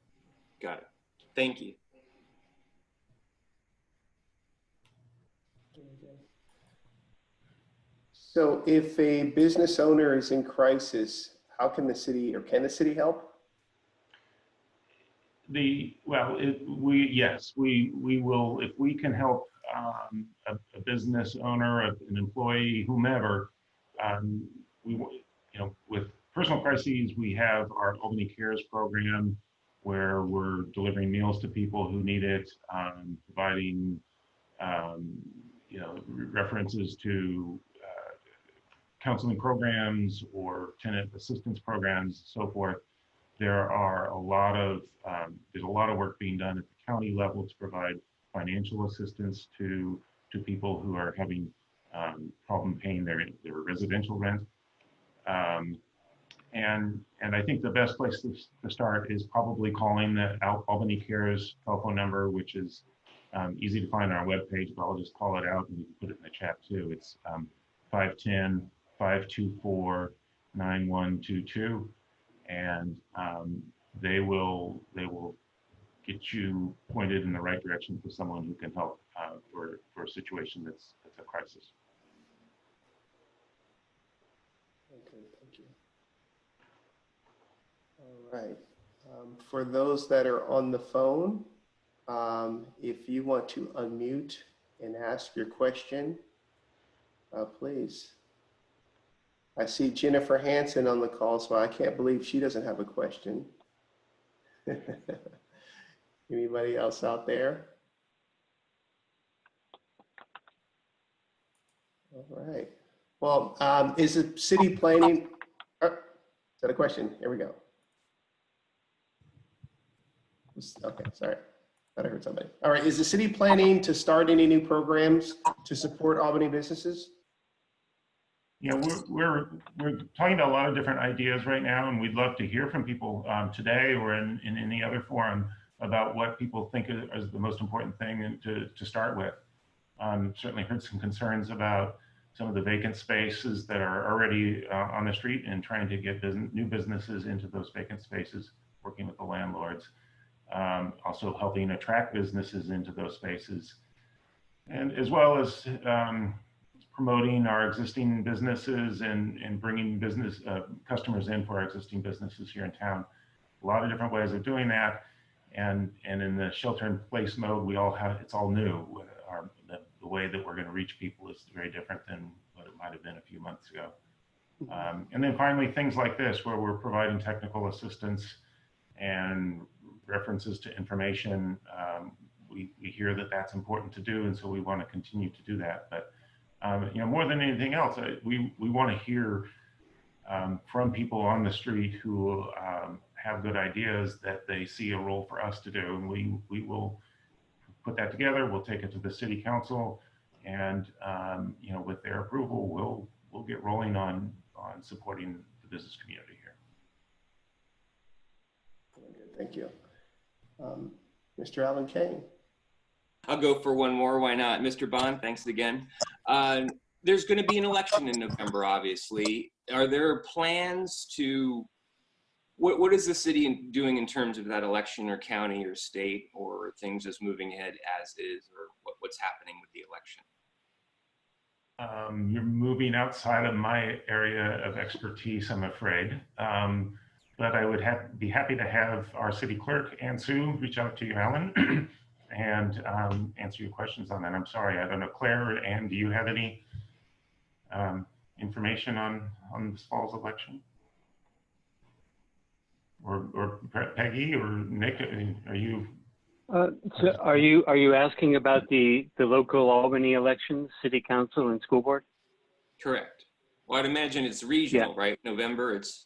Got it. Thank you. So if a business owner is in crisis, how can the city, or can the city help? We will, if we can help a business owner, an employee, whomever, with personal crises, we have our Albany Cares program where we're delivering meals to people who need it, providing, references to counseling programs or tenant assistance programs, so forth. There's a lot of work being done at the county level to provide financial assistance to people who are having problem paying their residential rent. And I think the best place to start is probably calling the Albany Cares telephone number, which is easy to find on our webpage, but I'll just call it out and you can put it in the chat too. It's 510-524-9122. And they will get you pointed in the right direction for someone who can help for a situation that's a crisis. Okay, thank you. All right. For those that are on the phone, if you want to unmute and ask your question, please. I see Jennifer Hansen on the call, so I can't believe she doesn't have a question. Anybody else out there? All right. Well, is the city planning? Is that a question? Here we go. Okay, sorry. Thought I heard somebody. All right. Is the city planning to start any new programs to support Albany businesses? We're talking about a lot of different ideas right now, and we'd love to hear from people today or in any other forum about what people think is the most important thing to start with. Certainly heard some concerns about some of the vacant spaces that are already on the street and trying to get new businesses into those vacant spaces, working with the landlords. Also helping attract businesses into those spaces, and as well as promoting our existing businesses and bringing business customers in for our existing businesses here in town. A lot of different ways of doing that, and in the shelter-in-place mode, it's all new. The way that we're going to reach people is very different than what it might have been a few months ago. And then finally, things like this, where we're providing technical assistance and references to information. We hear that that's important to do, and so we want to continue to do that. But more than anything else, we want to hear from people on the street who have good ideas that they see a role for us to do, and we will put that together. We'll take it to the city council, and with their approval, we'll get rolling on supporting the business community here. Thank you. Mr. Alan Kane. I'll go for one more. Why not? Mr. Bond, thanks again. There's going to be an election in November, obviously. Are there plans to, what is the city doing in terms of that election, or county or state, or things just moving ahead as is, or what's happening with the election? You're moving outside of my area of expertise, I'm afraid. But I would be happy to have our city clerk, Ann Sue, reach out to you, Alan, and answer your questions on that. I'm sorry, I don't know. Claire or Ann, do you have any information on this fall's election? Or Peggy or Nick, are you? So are you asking about the local Albany elections, city council and school board? Correct. Well, I'd imagine it's regional, right? November, it's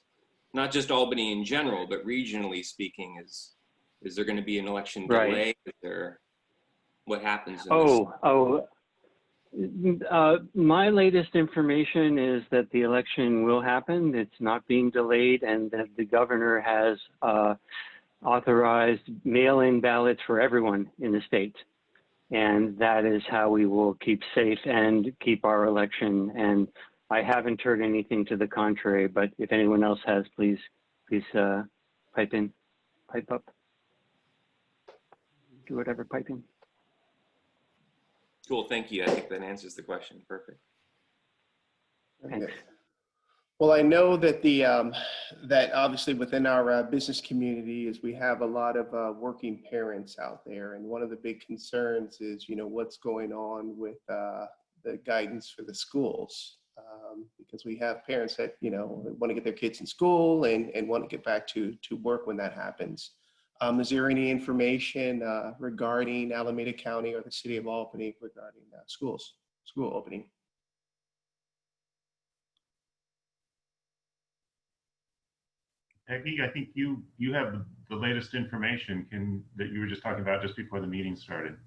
not just Albany in general, but regionally speaking, is there going to be an election delay? Right. Is there, what happens? In My latest information is that the election will happen. It's not being delayed, and that the governor has authorized mail-in ballots for everyone in the state. And that is how we will keep safe and keep our election. And I haven't heard anything to the contrary, but if anyone else has, please pipe up. Do whatever, pipe in. Cool, thank you. I think that answers the question. Perfect. Thanks. Well, I know that that obviously within our business community is we have a lot of working parents out there, and one of the big concerns is what's going on with the guidance for the schools, because we have parents that want to get their kids in school and want to get back to work when that happens. Is there any information regarding Alameda County or the city of Albany regarding school opening? Peggy, I think you have the latest information that you were just talking about just before the meeting started.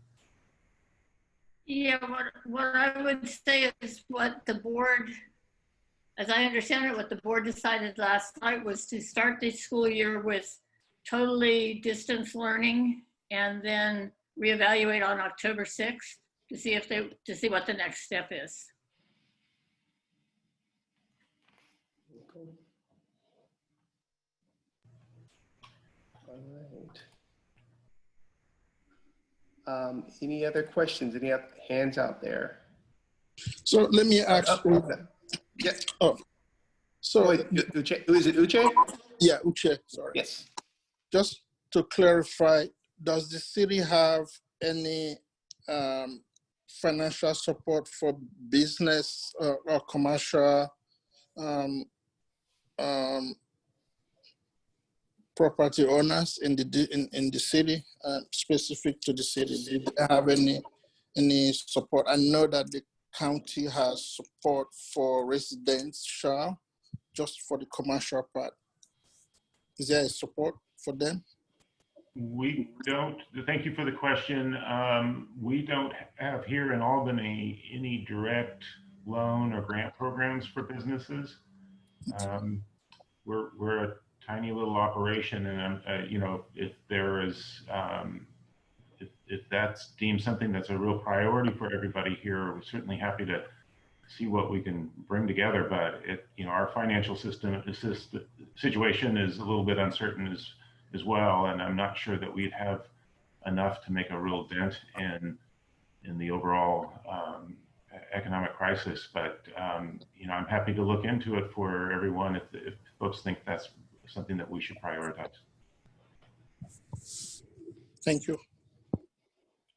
Yeah, what I would say is what the board, as I understand it, what the board decided last night was to start the school year with totally distance learning and then reevaluate on October 6th to see what the next step is. All right. Any other questions? Any other hands out there? So let me ask. Yeah. Oh, so Uche, is it Uche? Yeah, Uche. Sorry. Yes. Just to clarify, does the city have any financial support for business or commercial property owners in the city, specific to the city? Did they have any support? I know that the county has support for residential, just for the commercial part. Is there a support for them? We don't, thank you for the question. We don't have here in Albany any direct loan or grant programs for businesses. We're a tiny little operation, and if there is, if that's deemed something that's a real priority for everybody here, we're certainly happy to see what we can bring together. But our financial situation is a little bit uncertain as well, and I'm not sure that we'd have enough to make a real dent in the overall economic crisis. But I'm happy to look into it for everyone if folks think that's something that we should prioritize. Thank you.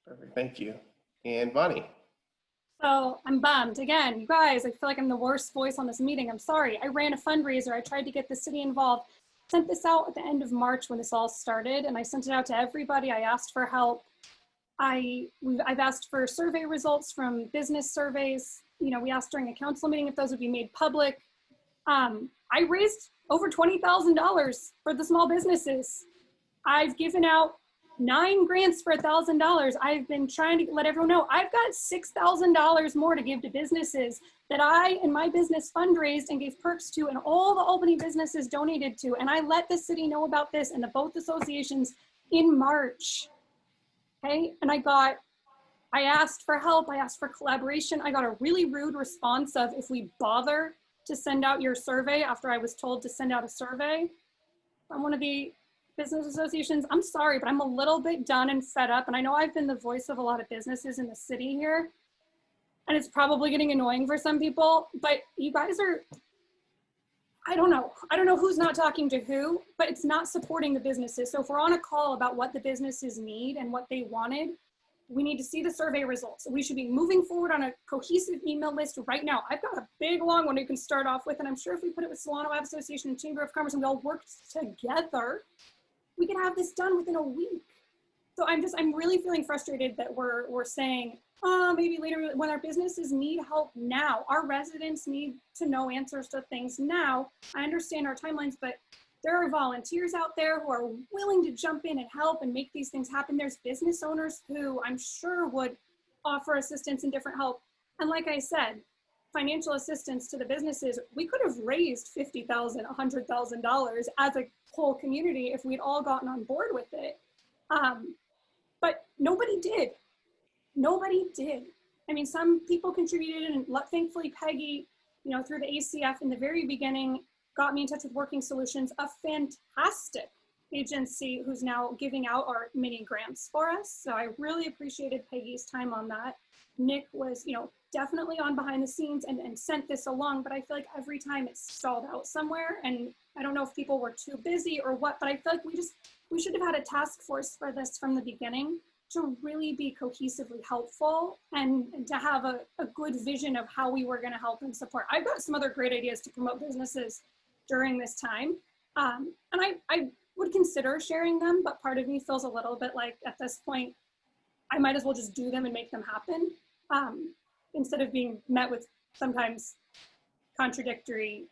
Perfect. Thank you. And Bonnie. So I'm bummed. Again, you guys, I feel like I'm the worst voice on this meeting. I'm sorry. I ran a fundraiser. I tried to get the city involved. Sent this out at the end of March when this all started, and I sent it out to everybody. I asked for help. I've asked for survey results from business surveys. We asked during a council meeting if those would be made public. I raised over $20,000 for the small businesses. I've given out 9 grants for $1,000. I've been trying to let everyone know I've got $6,000 more to give to businesses that I and my business fundraised and gave perks to, and all the Albany businesses donated to. And I let the city know about this and the both associations in March. Okay, and I asked for help. I asked for collaboration. I got a really rude response of, if we bother to send out your survey after I was told to send out a survey from one of the business associations. I'm sorry, but I'm a little bit done and fed up. And I know I've been the voice of a lot of businesses in the city here, and it's probably getting annoying for some people, but you guys are, I don't know who's not talking to who, but it's not supporting the businesses. So if we're on a call about what the businesses need and what they wanted, we need to see the survey results. We should be moving forward on a cohesive email list right now. I've got a big long one you can start off with, and I'm sure if we put it with Solano Ave Association and Chamber of Commerce and we all worked together, we can have this done within a week. So I'm really feeling frustrated that we're saying, maybe later, when our businesses need help now. Our residents need to know answers to things now. I understand our timelines, but there are volunteers out there who are willing to jump in and help and make these things happen. There's business owners who I'm sure would offer assistance and different help. And like I said, financial assistance to the businesses, we could have raised $50,000, $100,000 as a whole community if we'd all gotten on board with it. But nobody did. Nobody did. I mean, some people contributed, and thankfully Peggy, through the ACF in the very beginning, got me in touch with Working Solutions, a fantastic agency who's now giving out our mini grants for us. So I really appreciated Peggy's time on that. Nick was, definitely on behind the scenes and sent this along, but I feel like every time it's stalled out somewhere, and I don't know if people were too busy or what, but I feel like we should have had a task force for this from the beginning to really be cohesively helpful and to have a good vision of how we were going to help and support. I've got some other great ideas to promote businesses during this time. And I would consider sharing them, but part of me feels a little bit like at this point, I might as well just do them and make them happen instead of being met with sometimes contradictory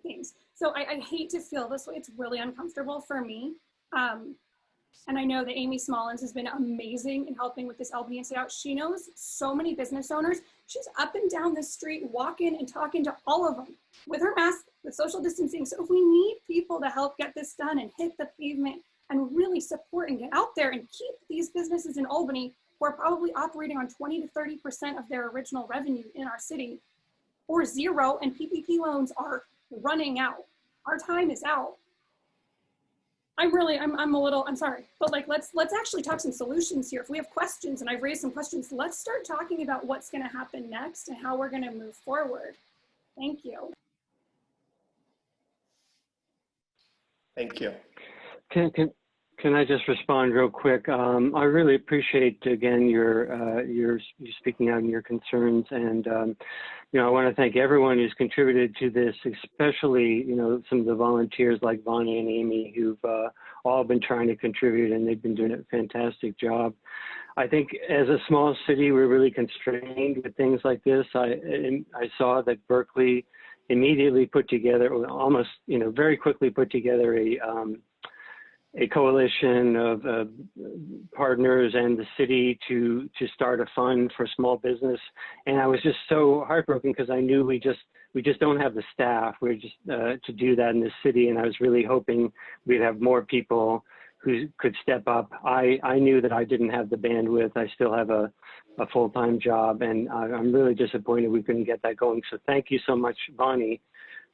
things. So I hate to feel this way. It's really uncomfortable for me. And I know that Amy Smallins has been amazing in helping with this Albany SAA. She knows so many business owners. She's up and down the street, walking and talking to all of them with her mask, with social distancing. So if we need people to help get this done and hit the pavement and really support and get out there and keep these businesses in Albany who are probably operating on 20 to 30% of their original revenue in our city, or zero, and PPP loans are running out. Our time is out. I'm sorry, but like, let's actually talk some solutions here. If we have questions, and I've raised some questions, let's start talking about what's gonna happen next and how we're gonna move forward. Thank you. Thank you. Can I just respond real quick? I really appreciate, again, your speaking out and your concerns, and I want to thank everyone who's contributed to this, especially some of the volunteers like Bonnie and Amy, who've all been trying to contribute, and they've been doing a fantastic job. I think as a small city, we're really constrained with things like this. I saw that Berkeley immediately put together, or almost very quickly put together a coalition of partners and the city to start a fund for small business. And I was just so heartbroken because I knew we just don't have the staff. We're just to do that in this city. And I was really hoping we'd have more people who could step up. I knew that I didn't have the bandwidth. I still have a full-time job, and I'm really disappointed we couldn't get that going. So thank you so much, Bonnie,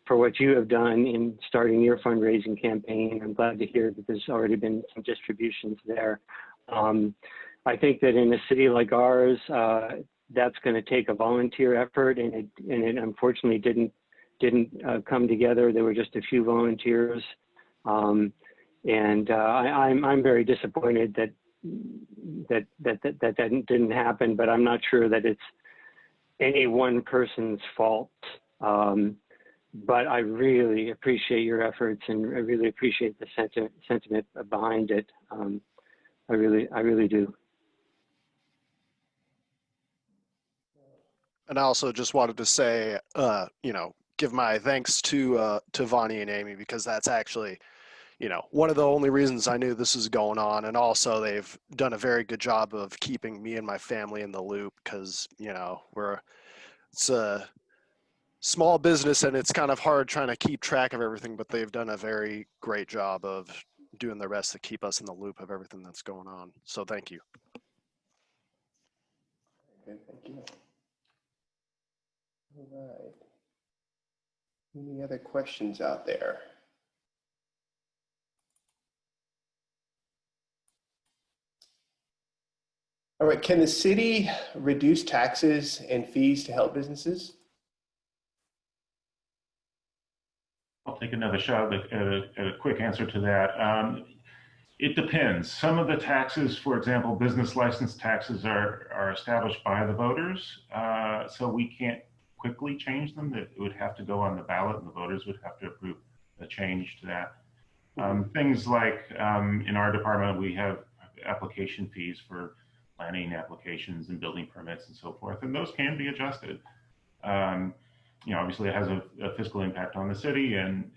for what you have done in starting your fundraising campaign. I'm glad to hear that there's already been some distributions there. I think that in a city like ours, that's going to take a volunteer effort, and it unfortunately didn't come together. There were just a few volunteers, and I'm very disappointed that didn't happen. But I'm not sure that it's any one person's fault. But I really appreciate your efforts, and I really appreciate the sentiment behind it. I really do. And I also just wanted to say, give my thanks to Vonnie and Amy, because that's actually, one of the only reasons I knew this was going on. And also they've done a very good job of keeping me and my family in the loop, because, it's a small business and it's kind of hard trying to keep track of everything, but they've done a very great job of doing their best to keep us in the loop of everything that's going on. So thank you. Okay, thank you. All right. Any other questions out there? All right, can the city reduce taxes and fees to help businesses? I'll take another shot at a quick answer to that. It depends. Some of the taxes, for example, business license taxes are established by the voters, so we can't quickly change them. It would have to go on the ballot, and the voters would have to approve a change to that. Things like in our department, we have application fees for planning applications and building permits and so forth, and those can be adjusted. Obviously it has a fiscal impact on the city, and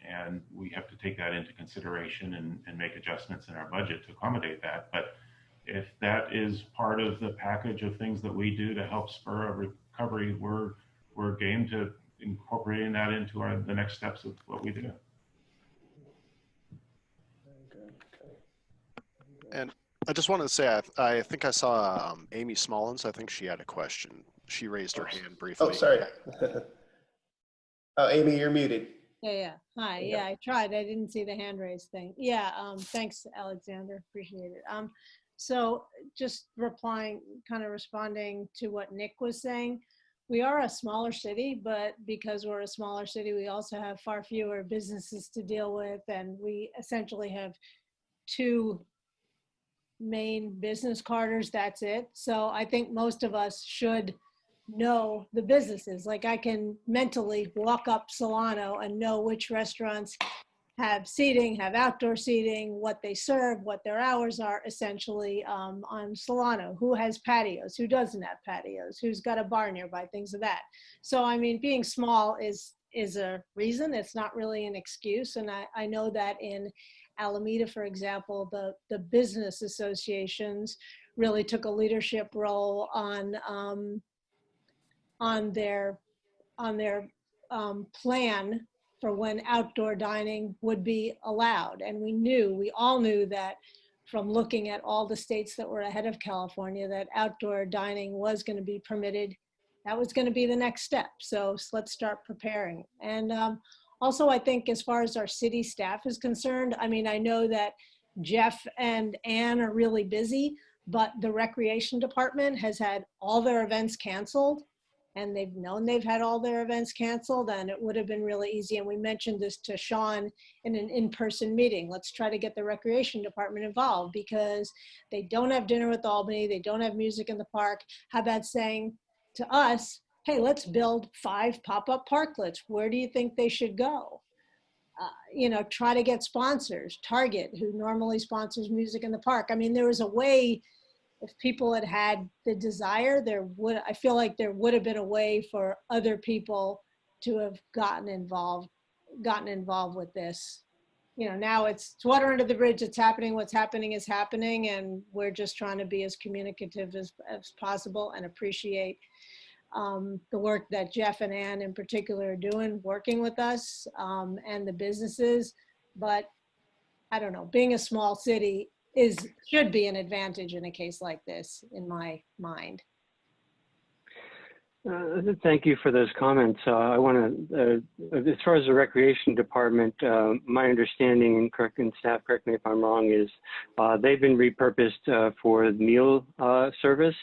we have to take that into consideration and make adjustments in our budget to accommodate that. But if that is part of the package of things that we do to help spur a recovery, we're game to incorporating that into the next steps of what we do. And I just wanted to say, I think I saw Amy Smollins. I think she had a question. She raised her hand briefly. Oh, sorry. Oh, Amy, you're muted. Yeah. Hi. Yeah, I tried. I didn't see the hand raise thing. Yeah. Thanks, Alexander. Appreciate it. So just kind of responding to what Nick was saying. We are a smaller city, but because we're a smaller city, we also have far fewer businesses to deal with, and we essentially have 2 main business corridors. That's it. So I think most of us should know the businesses. Like, I can mentally walk up Solano and know which restaurants have seating, have outdoor seating, what they serve, what their hours are, essentially, on Solano, who has patios, who doesn't have patios, who's got a bar nearby, things of that. So, I mean, being small is a reason. It's not really an excuse. And I know that in Alameda, for example, the business associations really took a leadership role on their plan for when outdoor dining would be allowed. And we all knew that from looking at all the states that were ahead of California, that outdoor dining was going to be permitted. That was going to be the next step. So let's start preparing. And also, I think as far as our city staff is concerned, I mean, I know that Jeff and Ann are really busy, but the recreation department has had all their events canceled. And they've known they've had all their events canceled, and it would have been really easy. And we mentioned this to Shaun in an in-person meeting. Let's try to get the recreation department involved, because they don't have dinner with Albany. They don't have music in the park. How about saying to us, hey, let's build 5 pop-up parklets. Where do you think they should go? Try to get sponsors. Target, who normally sponsors music in the park. I mean, there was a way. If people had the desire, I feel like there would have been a way for other people to have gotten involved with this. Now it's water under the bridge. It's happening. What's happening is happening. And we're just trying to be as communicative as possible and appreciate the work that Jeff and Ann in particular are doing, working with us and the businesses. But I don't know, being a small city should be an advantage in a case like this, in my mind. Thank you for those comments. I want to, as far as the recreation department, my understanding, and staff correct me if I'm wrong, is they've been repurposed for meal service,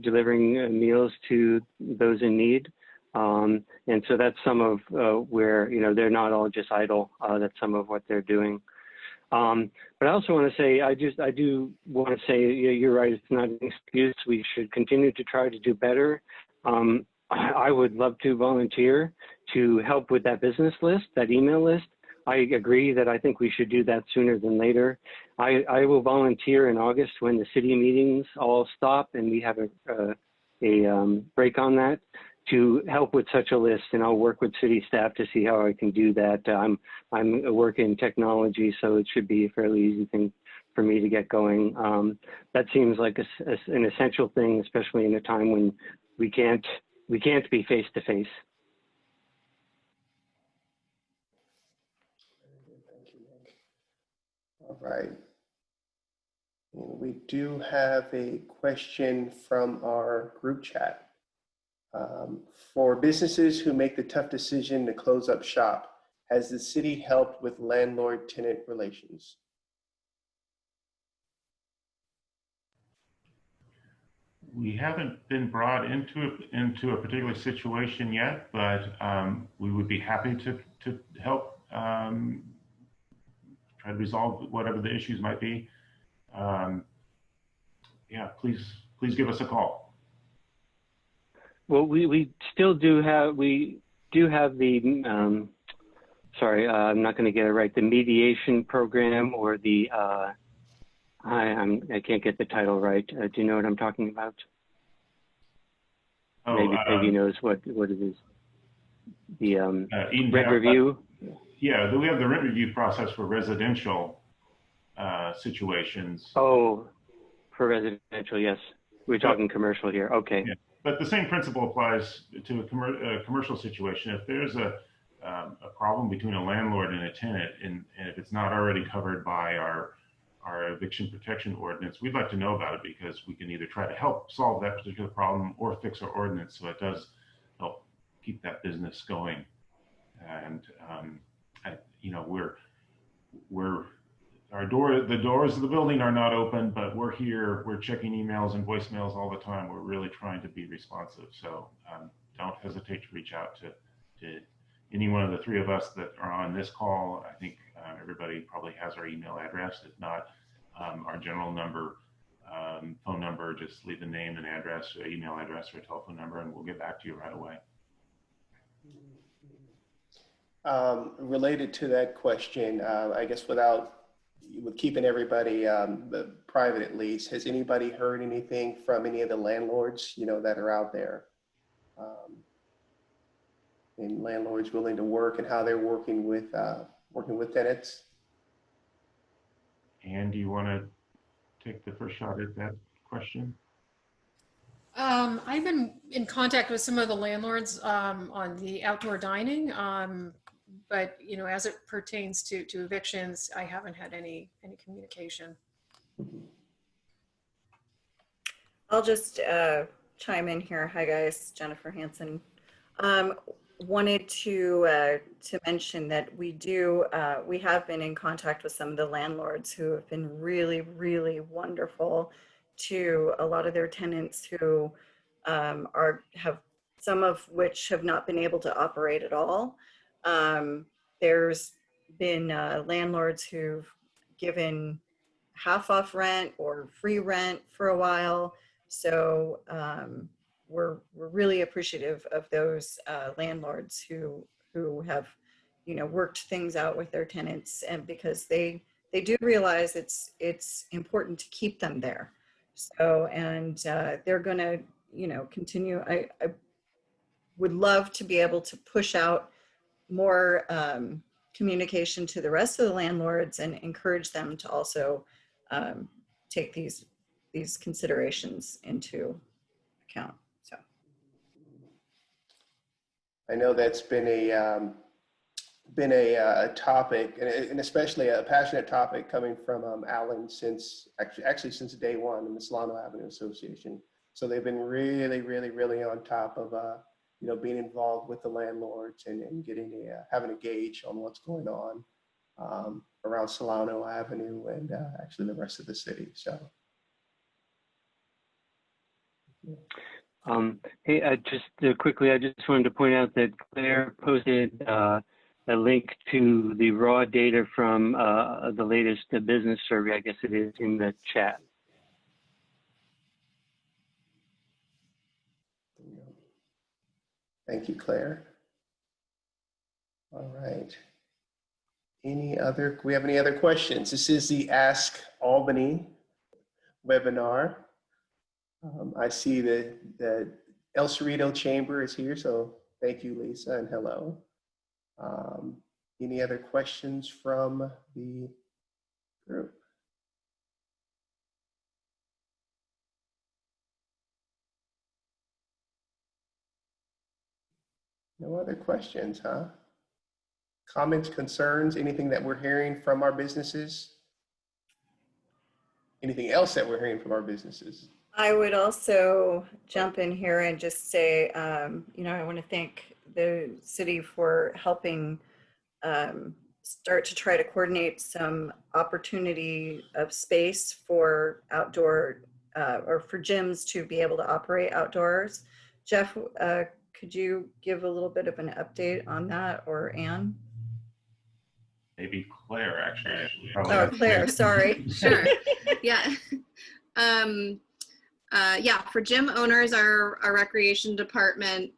delivering meals to those in need. And so that's some of where, they're not all just idle. That's some of what they're doing. But I also want to say, I do want to say, you're right, it's not an excuse. We should continue to try to do better. I would love to volunteer to help with that business list, that email list. I agree that I think we should do that sooner than later. I will volunteer in August when the city meetings all stop and we have a break on that, to help with such a list, and I'll work with city staff to see how I can do that. I'm working in technology, so it should be a fairly easy thing for me to get going. That seems like an essential thing, especially in a time when we can't be face to face. All right. And we do have a question from our group chat. For businesses who make the tough decision to close up shop, has the city helped with landlord-tenant relations? We haven't been brought into a particular situation yet, but we would be happy to help try to resolve whatever the issues might be. Yeah, please give us a call. Well, we still do have the sorry, I'm not going to get it right, the mediation program, or the I can't get the title right. Do you know what I'm talking about? Oh, maybe Peggy knows what it is. The rent review. Yeah, we have the rent review process for residential situations. Oh, for residential, yes. We're talking commercial here. Okay. but the same principle applies to a commercial situation. If there's a problem between a landlord and a tenant, and if it's not already covered by our eviction protection ordinance, we'd like to know about it, because we can either try to help solve that particular problem or fix our ordinance so it does help keep that business going. And you know, the doors of the building are not open, but we're here, we're checking emails and voicemails all the time. We're really trying to be responsive. So don't hesitate to reach out to any one of the three of us that are on this call. I think everybody probably has our email address. If not, our general number, phone number, just leave the name and address, email address, or telephone number, and we'll get back to you right away. Related to that question, I guess with keeping everybody private at least, has anybody heard anything from any of the landlords, you know, that are out there? And landlords willing to work, and how they're working with tenants? Anne, do you want to take the first shot at that question? I've been in contact with some of the landlords on the outdoor dining, but you know, as it pertains to evictions, I haven't had any communication. I'll just chime in here. Hi guys, Jennifer Hansen. Wanted to mention that we have been in contact with some of the landlords who have been really, really wonderful to a lot of their tenants who have some of which have not been able to operate at all. There's been landlords who've given half off rent or free rent for a while. So we're really appreciative of those landlords who have, you know, worked things out with their tenants, and because they do realize it's important to keep them there. So, and they're gonna, you know, continue. I would love to be able to push out more communication to the rest of the landlords and encourage them to also take these considerations into account. So I know that's been a topic, and especially a passionate topic coming from Alan since actually since day one in the Solano Avenue Association. So they've been really, really, really on top of you know, being involved with the landlords and getting having a gauge on what's going on around Solano Avenue and actually the rest of the city. So. Yeah. Hey, just quickly, I just wanted to point out that Claire posted a link to the raw data from the latest business survey, I guess it is, in the chat. Thank you, Claire. All right. We have any other questions? This is the Ask Albany webinar. I see that El Cerrito Chamber is here, so thank you, Lisa, and hello. Any other questions from the group? No other questions, huh? Comments, concerns, anything that we're hearing from our businesses? Anything else that we're hearing from our businesses? I would also jump in here and just say, you know, I want to thank the city for helping start to try to coordinate some opportunity of space for outdoor or for gyms to be able to operate outdoors. Jeff, could you give a little bit of an update on that, or Anne? Maybe Claire, actually. Oh, Claire, sorry. Sure. Yeah. Yeah, for gym owners, our recreation department,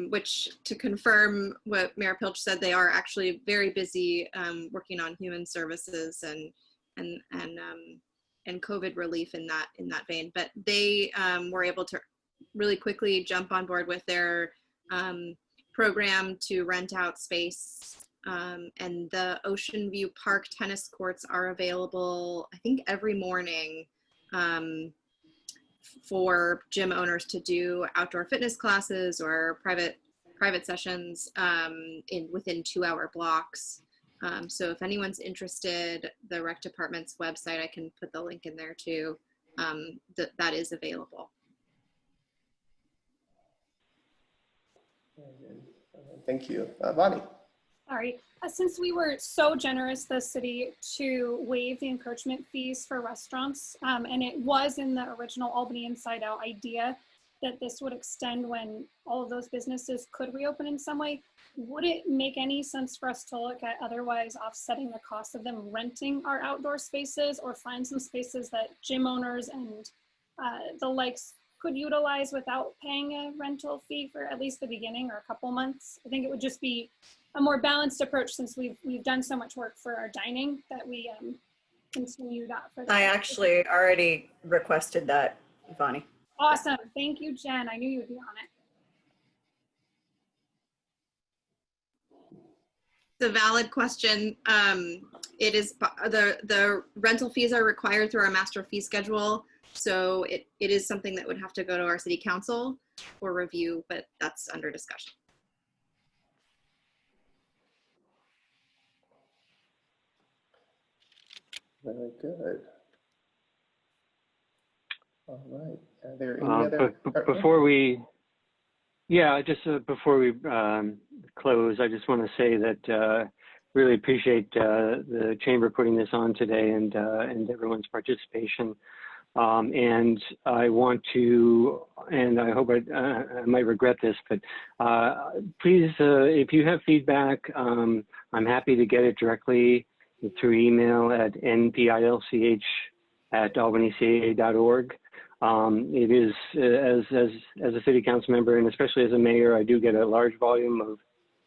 which, to confirm what Mayor Pilch said, they are actually very busy working on human services and COVID relief in that vein. But they were able to really quickly jump on board with their program to rent out space. And the Ocean View Park tennis courts are available, I think, every morning for gym owners to do outdoor fitness classes or private sessions within 2-hour blocks. So if anyone's interested, the rec department's website, I can put the link in there too. That is available. Thank you. Bonnie. All right. Since we were so generous, the city, to waive the encroachment fees for restaurants, and it was in the original Albany Inside Out idea that this would extend when all of those businesses could reopen in some way, would it make any sense for us to look at otherwise offsetting the cost of them renting our outdoor spaces, or find some spaces that gym owners and the likes could utilize without paying a rental fee for at least the beginning or a couple months? I think it would just be a more balanced approach, since we've done so much work for our dining, that we continue that for the— I actually already requested that, Bonnie. Awesome. Thank you, Jen. I knew you'd be on it. It's a valid question. It is the rental fees are required through our master fee schedule. So it is something that would have to go to our city council for review, but that's under discussion. Very good. All right. Are there any other? Before we close, I just want to say that really appreciate the chamber putting this on today, and everyone's participation. And I want to, and I hope I might regret this, but please, if you have feedback, I'm happy to get it directly through email at npilch@albanycaa.org. It is, as a city council member, and especially as a mayor, I do get a large volume of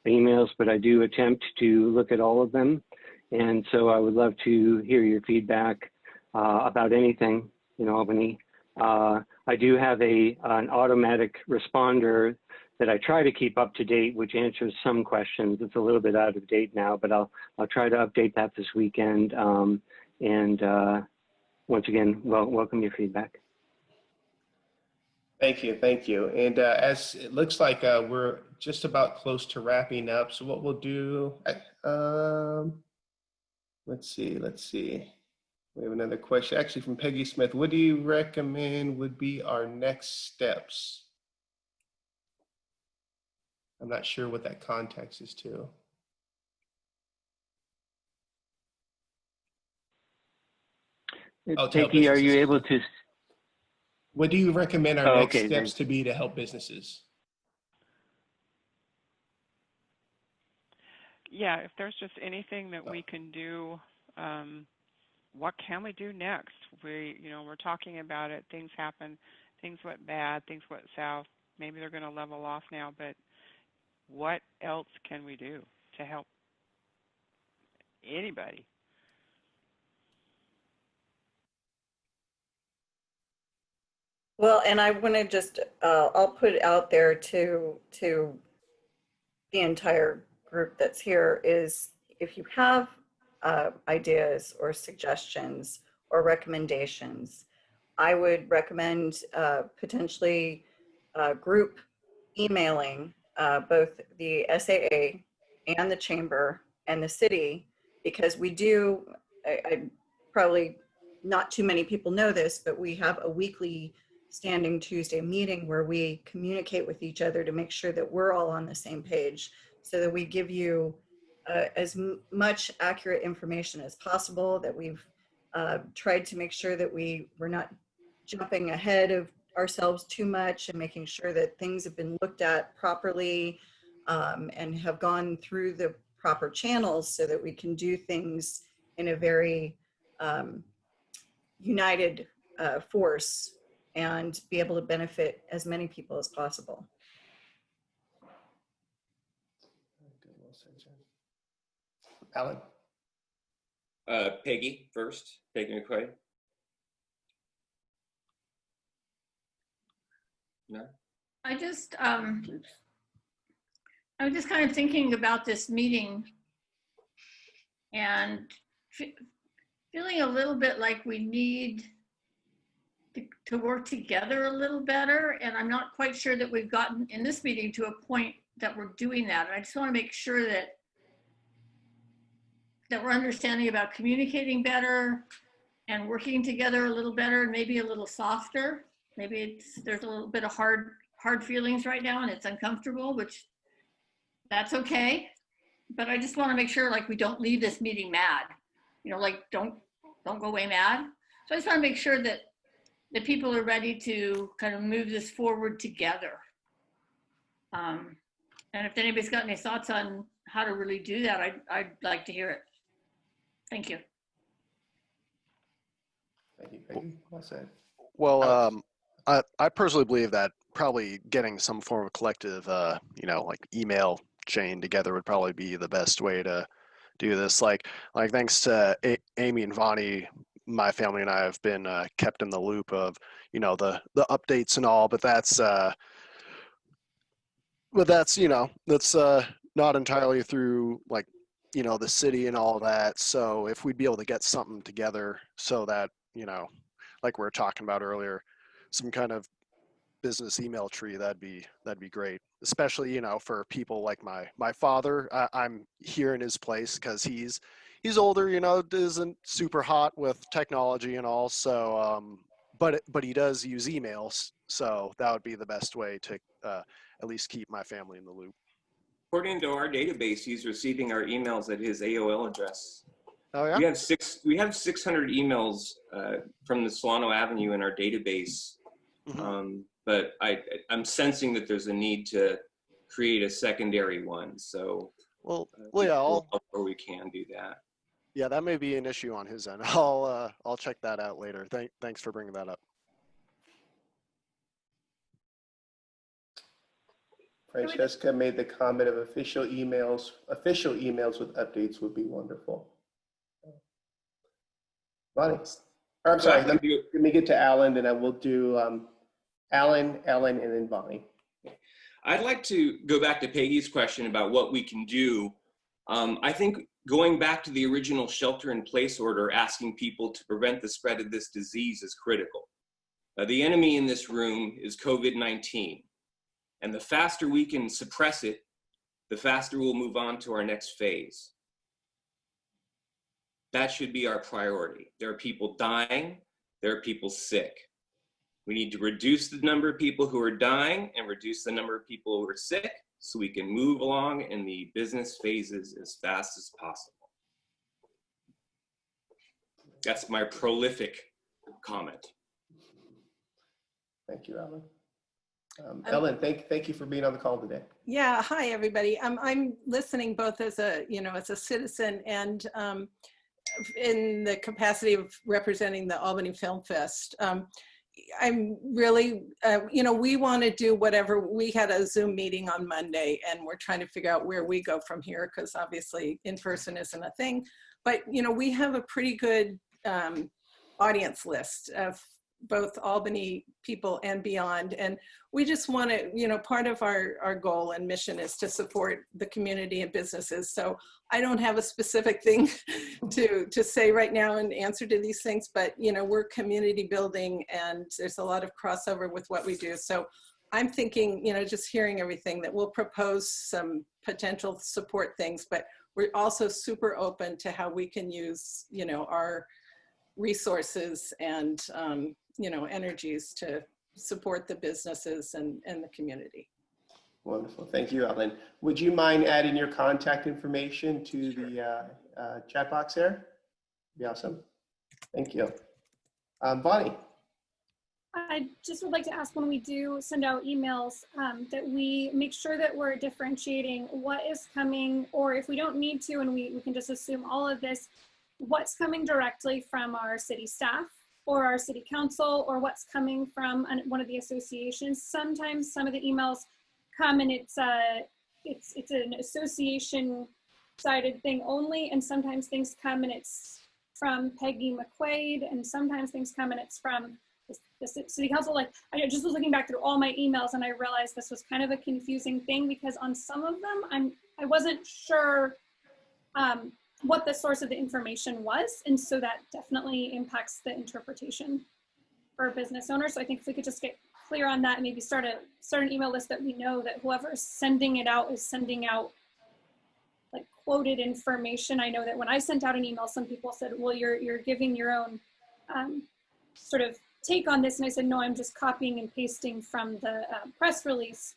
emails, but I do attempt to look at all of them. And so I would love to hear your feedback about anything in Albany. I do have an automatic responder that I try to keep up to date, which answers some questions. It's a little bit out of date now, but I'll try to update that this weekend. And once again, welcome your feedback. Thank you. Thank you. And as it looks like we're just about close to wrapping up. So what we'll do, let's see. We have another question actually from Peggy Smith. What do you recommend would be our next steps? I'm not sure what that context is to. Peggy, are you able to? What do you recommend our next steps to be to help businesses? Yeah, if there's just anything that we can do, what can we do next? We're talking about it. Things happen. Things went bad. Things went south. Maybe they're going to level off now, but what else can we do to help anybody? Well, and I want to just, I'll put it out there to the entire group that's here, is if you have ideas or suggestions or recommendations, I would recommend potentially group emailing both the SAA and the chamber and the city, because we do, I probably not too many people know this, but we have a weekly standing Tuesday meeting where we communicate with each other to make sure that we're all on the same page, so that we give you as much accurate information as possible, that we've tried to make sure that we're not jumping ahead of ourselves too much, and making sure that things have been looked at properly and have gone through the proper channels, so that we can do things in a very united force and be able to benefit as many people as possible. Alan? Peggy first, Peggy McQuaid. No? I was just kind of thinking about this meeting and feeling a little bit like we need to work together a little better. And I'm not quite sure that we've gotten in this meeting to a point that we're doing that. And I just want to make sure that we're understanding about communicating better and working together a little better, and maybe a little softer. Maybe there's a little bit of hard feelings right now and it's uncomfortable, which that's okay. But I just want to make sure like we don't leave this meeting mad, you know, like don't go away mad. So I just want to make sure that the people are ready to kind of move this forward together. And if anybody's got any thoughts on how to really do that, I'd like to hear it. Thank you. Thank you, Peggy. Well said. Well, I personally believe that probably getting some form of collective, you know, like email chain together would probably be the best way to do this. Like thanks to Amy and Vonnie, my family and I have been kept in the loop of, you know, the updates and all, but that's you know, that's not entirely through like, you know, the city and all that. So if we'd be able to get something together so that, you know, like we were talking about earlier, some kind of business email tree, that'd be great. Especially, you know, for people like my father. I'm here in his place because he's older, you know, isn't super hot with technology and all. So, but he does use emails. So that would be the best way to at least keep my family in the loop. According to our database, he's receiving our emails at his AOL address. Oh yeah. We have 600 emails from the Solano Avenue in our database. Mm-hmm. But I'm sensing that there's a need to create a secondary one. So well, yeah, or we can do that. Yeah, that may be an issue on his end. I'll check that out later. Thanks for bringing that up. Francesca made the comment of official emails with updates would be wonderful. Bonnie, I'm sorry, let me get to Alan, and I will do Alan, and then Bonnie. I'd like to go back to Peggy's question about what we can do. I think going back to the original shelter-in-place order, asking people to prevent the spread of this disease is critical. The enemy in this room is COVID-19. And the faster we can suppress it, the faster we'll move on to our next phase. That should be our priority. There are people dying, there are people sick. We need to reduce the number of people who are dying and reduce the number of people who are sick so we can move along in the business phases as fast as possible. That's my prolific comment. Thank you, Alan. Ellen, thank you for being on the call today. Yeah, hi everybody. I'm listening both as a citizen and in the capacity of representing the Albany Film Fest. I'm really, we want to do whatever. We had a Zoom meeting on Monday and we're trying to figure out where we go from here because obviously in person isn't a thing. But, we have a pretty good audience list of both Albany people and beyond. And we just want to, part of our goal and mission is to support the community and businesses. So I don't have a specific thing to say right now in answer to these things, but, we're community building and there's a lot of crossover with what we do. So I'm thinking, just hearing everything that we'll propose some potential support things, but we're also super open to how we can use, our resources and, energies to support the businesses and the community. Wonderful. Thank you, Ellen. Would you mind adding your contact information to the chat box there? Be awesome. Thank you. Bonnie. I just would like to ask, when we do send out emails, that we make sure that we're differentiating what is coming, or if we don't need to and we can just assume all of this, what's coming directly from our city staff or our city council, or what's coming from one of the associations. Sometimes some of the emails come and it's an association sided thing only, and sometimes things come and it's from Peggy McQuaid, and sometimes things come and it's from the city council. Like, I just was looking back through all my emails and I realized this was kind of a confusing thing because on some of them I wasn't sure what the source of the information was, and so that definitely impacts the interpretation. for business owners. So I think if we could just get clear on that and maybe start an email list that we know that whoever's sending it out is sending out like quoted information. I know that when I sent out an email, some people said, well, you're giving your own sort of take on this. And I said, no, I'm just copying and pasting from the press release.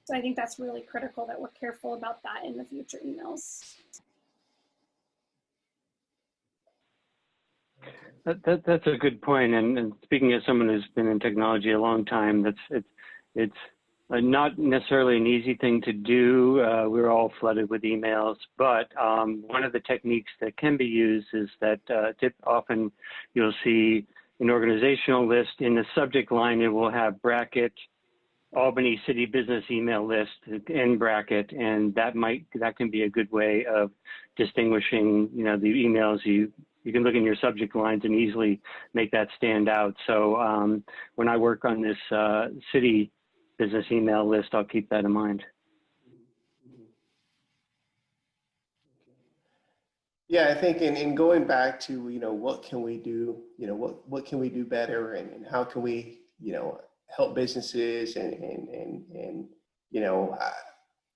So I think that's really critical that we're careful about that in the future emails. That's a good point. And speaking as someone who's been in technology a long time, it's not necessarily an easy thing to do. We're all flooded with emails, but one of the techniques that can be used is that often you'll see an organizational list. In the subject line, it will have bracket Albany City Business email list in bracket, and that can be a good way of distinguishing, the emails you can look in your subject lines and easily make that stand out. So when I work on this city business email list, I'll keep that in mind. Yeah, I think in going back to, what can we do, what can we do better, and how can we, help businesses and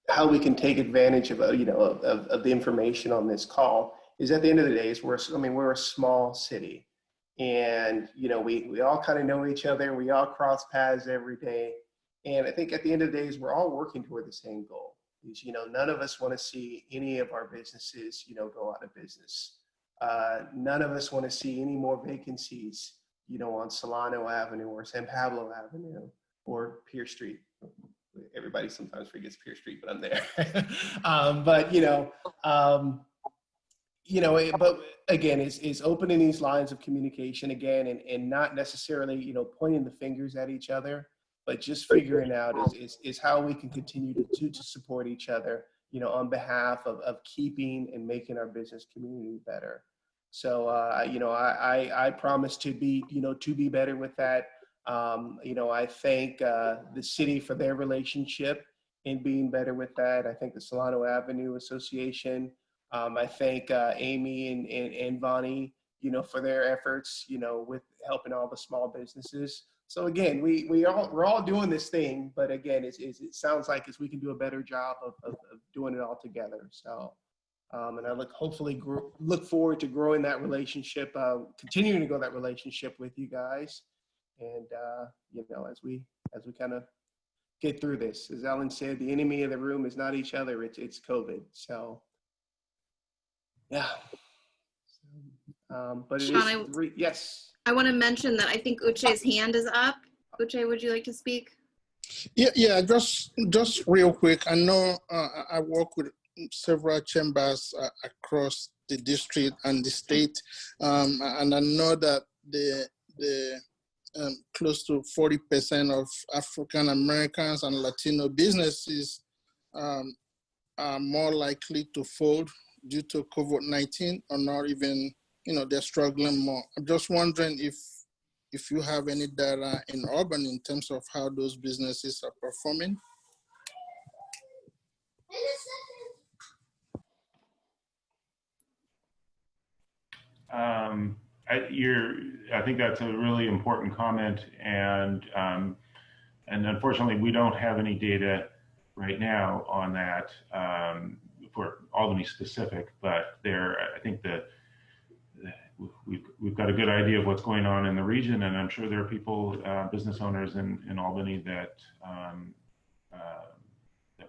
how we can take advantage of, of the information on this call is at the end of the day, we're a small city, and, we all kind of know each other. We all cross paths every day. And I think at the end of the day, we're all working toward the same goal. Is, none of us want to see any of our businesses, go out of business. None of us want to see any more vacancies, on Solano Avenue or San Pablo Avenue or Pierce Street. Everybody sometimes forgets Pierce Street, but I'm there. But again, is opening these lines of communication again, and not necessarily, pointing the fingers at each other, but just figuring out is how we can continue to support each other, on behalf of keeping and making our business community better. So, I promise to be better with that. I thank the city for their relationship in being better with that. I thank the Solano Avenue Association. I thank Amy and Vonnie, for their efforts, with helping all the small businesses. So again, we're all doing this thing, but again, it sounds like we can do a better job of doing it all together. So, and I look forward to growing that relationship, continuing to grow that relationship with you guys, and as we kind of get through this. As Ellen said, the enemy of the room is not each other; it's COVID. So, yeah. But it Shaun, yes. I want to mention that I think Uche's hand is up. Uche, would you like to speak? Yeah. Just real quick. I know I work with several chambers across the district and the state, and I know that the close to 40% of African Americans and Latino businesses are more likely to fold due to COVID-19, or not even, they're struggling more. I'm just wondering if you have any data in Albany in terms of how those businesses are performing. I think that's a really important comment, and unfortunately, we don't have any data right now on that for Albany specific. But I think that we've got a good idea of what's going on in the region, and I'm sure there are people, business owners in Albany that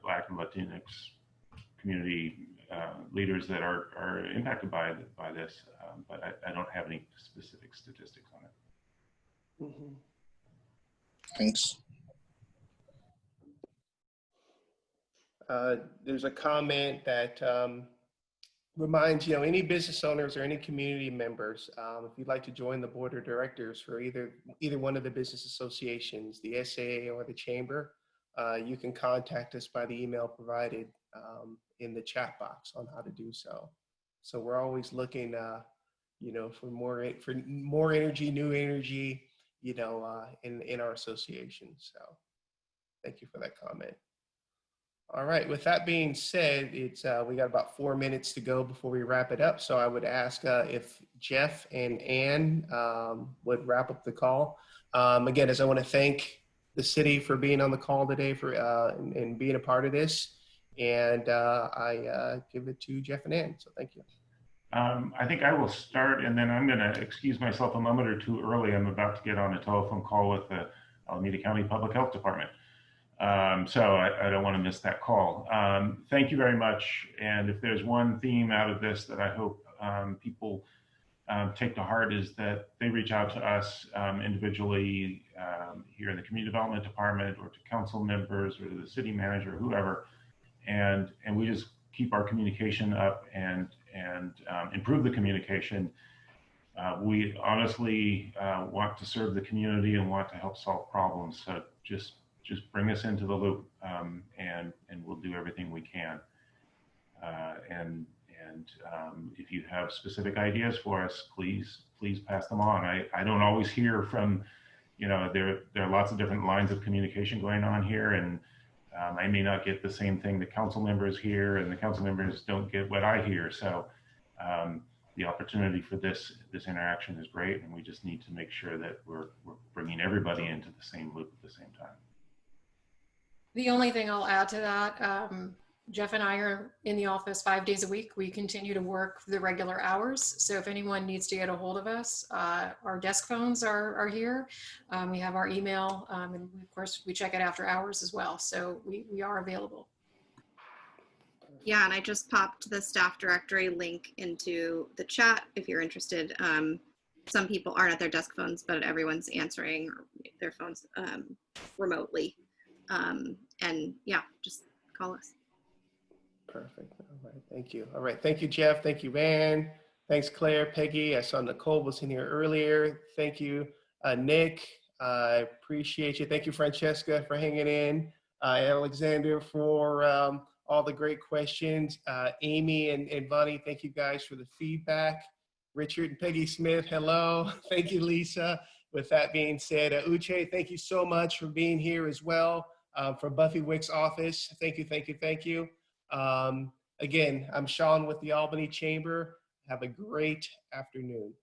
Black and Latinx community leaders that are impacted by this, but I don't have any specific statistics on it. Mm-hmm. Thanks. There's a comment that reminds, any business owners or any community members, if you'd like to join the board of directors for either one of the business associations, the SAA or the Chamber, you can contact us by the email provided in the chat box on how to do so. So we're always looking, for more energy, new energy, in our association. So thank you for that comment. All right. With that being said, it's we got about 4 minutes to go before we wrap it up. So I would ask if Jeff and Ann would wrap up the call. Again, as I want to thank the city for being on the call today for and being a part of this. And I give it to Jeff and Ann. So thank you. I think I will start, and then I'm going to excuse myself a moment or two early. I'm about to get on a telephone call with the Alameda County Public Health Department. So I don't want to miss that call. Thank you very much. And if there's one theme out of this that I hope people take to heart is that they reach out to us individually here in the Community Development Department or to council members or to the city manager, whoever, and we just keep our communication up and improve the communication. We honestly want to serve the community and want to help solve problems. So just bring us into the loop, and we'll do everything we can. And if you have specific ideas for us, please pass them on. I don't always hear from, there are lots of different lines of communication going on here, and I may not get the same thing the council members hear, and the council members don't get what I hear. So the opportunity for this interaction is great, and we just need to make sure that we're bringing everybody into the same loop at the same time. The only thing I'll add to that, Jeff and I are in the office 5 days a week. We continue to work the regular hours. So if anyone needs to get a hold of us, our desk phones are here. We have our email, and of course we check it after hours as well. So we are available. Yeah, and I just popped the staff directory link into the chat if you're interested. Some people aren't at their desk phones, but everyone's answering their phones remotely. And yeah, just call us. Perfect. All right. Thank you. All right. Thank you, Jeff. Thank you, Van. Thanks, Claire, Peggy. I saw Nicole was in here earlier. Thank you, Nick. I appreciate you. Thank you, Francesca, for hanging in. Alexander, for all the great questions. Amy and Bonnie, thank you guys for the feedback. Richard and Peggy Smith, hello. Thank you, Lisa. With that being said, Uche, thank you so much for being here as well. From Buffy Wick's office. Thank you, thank you, thank you. Again, I'm Shaun with the Albany Chamber. Have a great afternoon.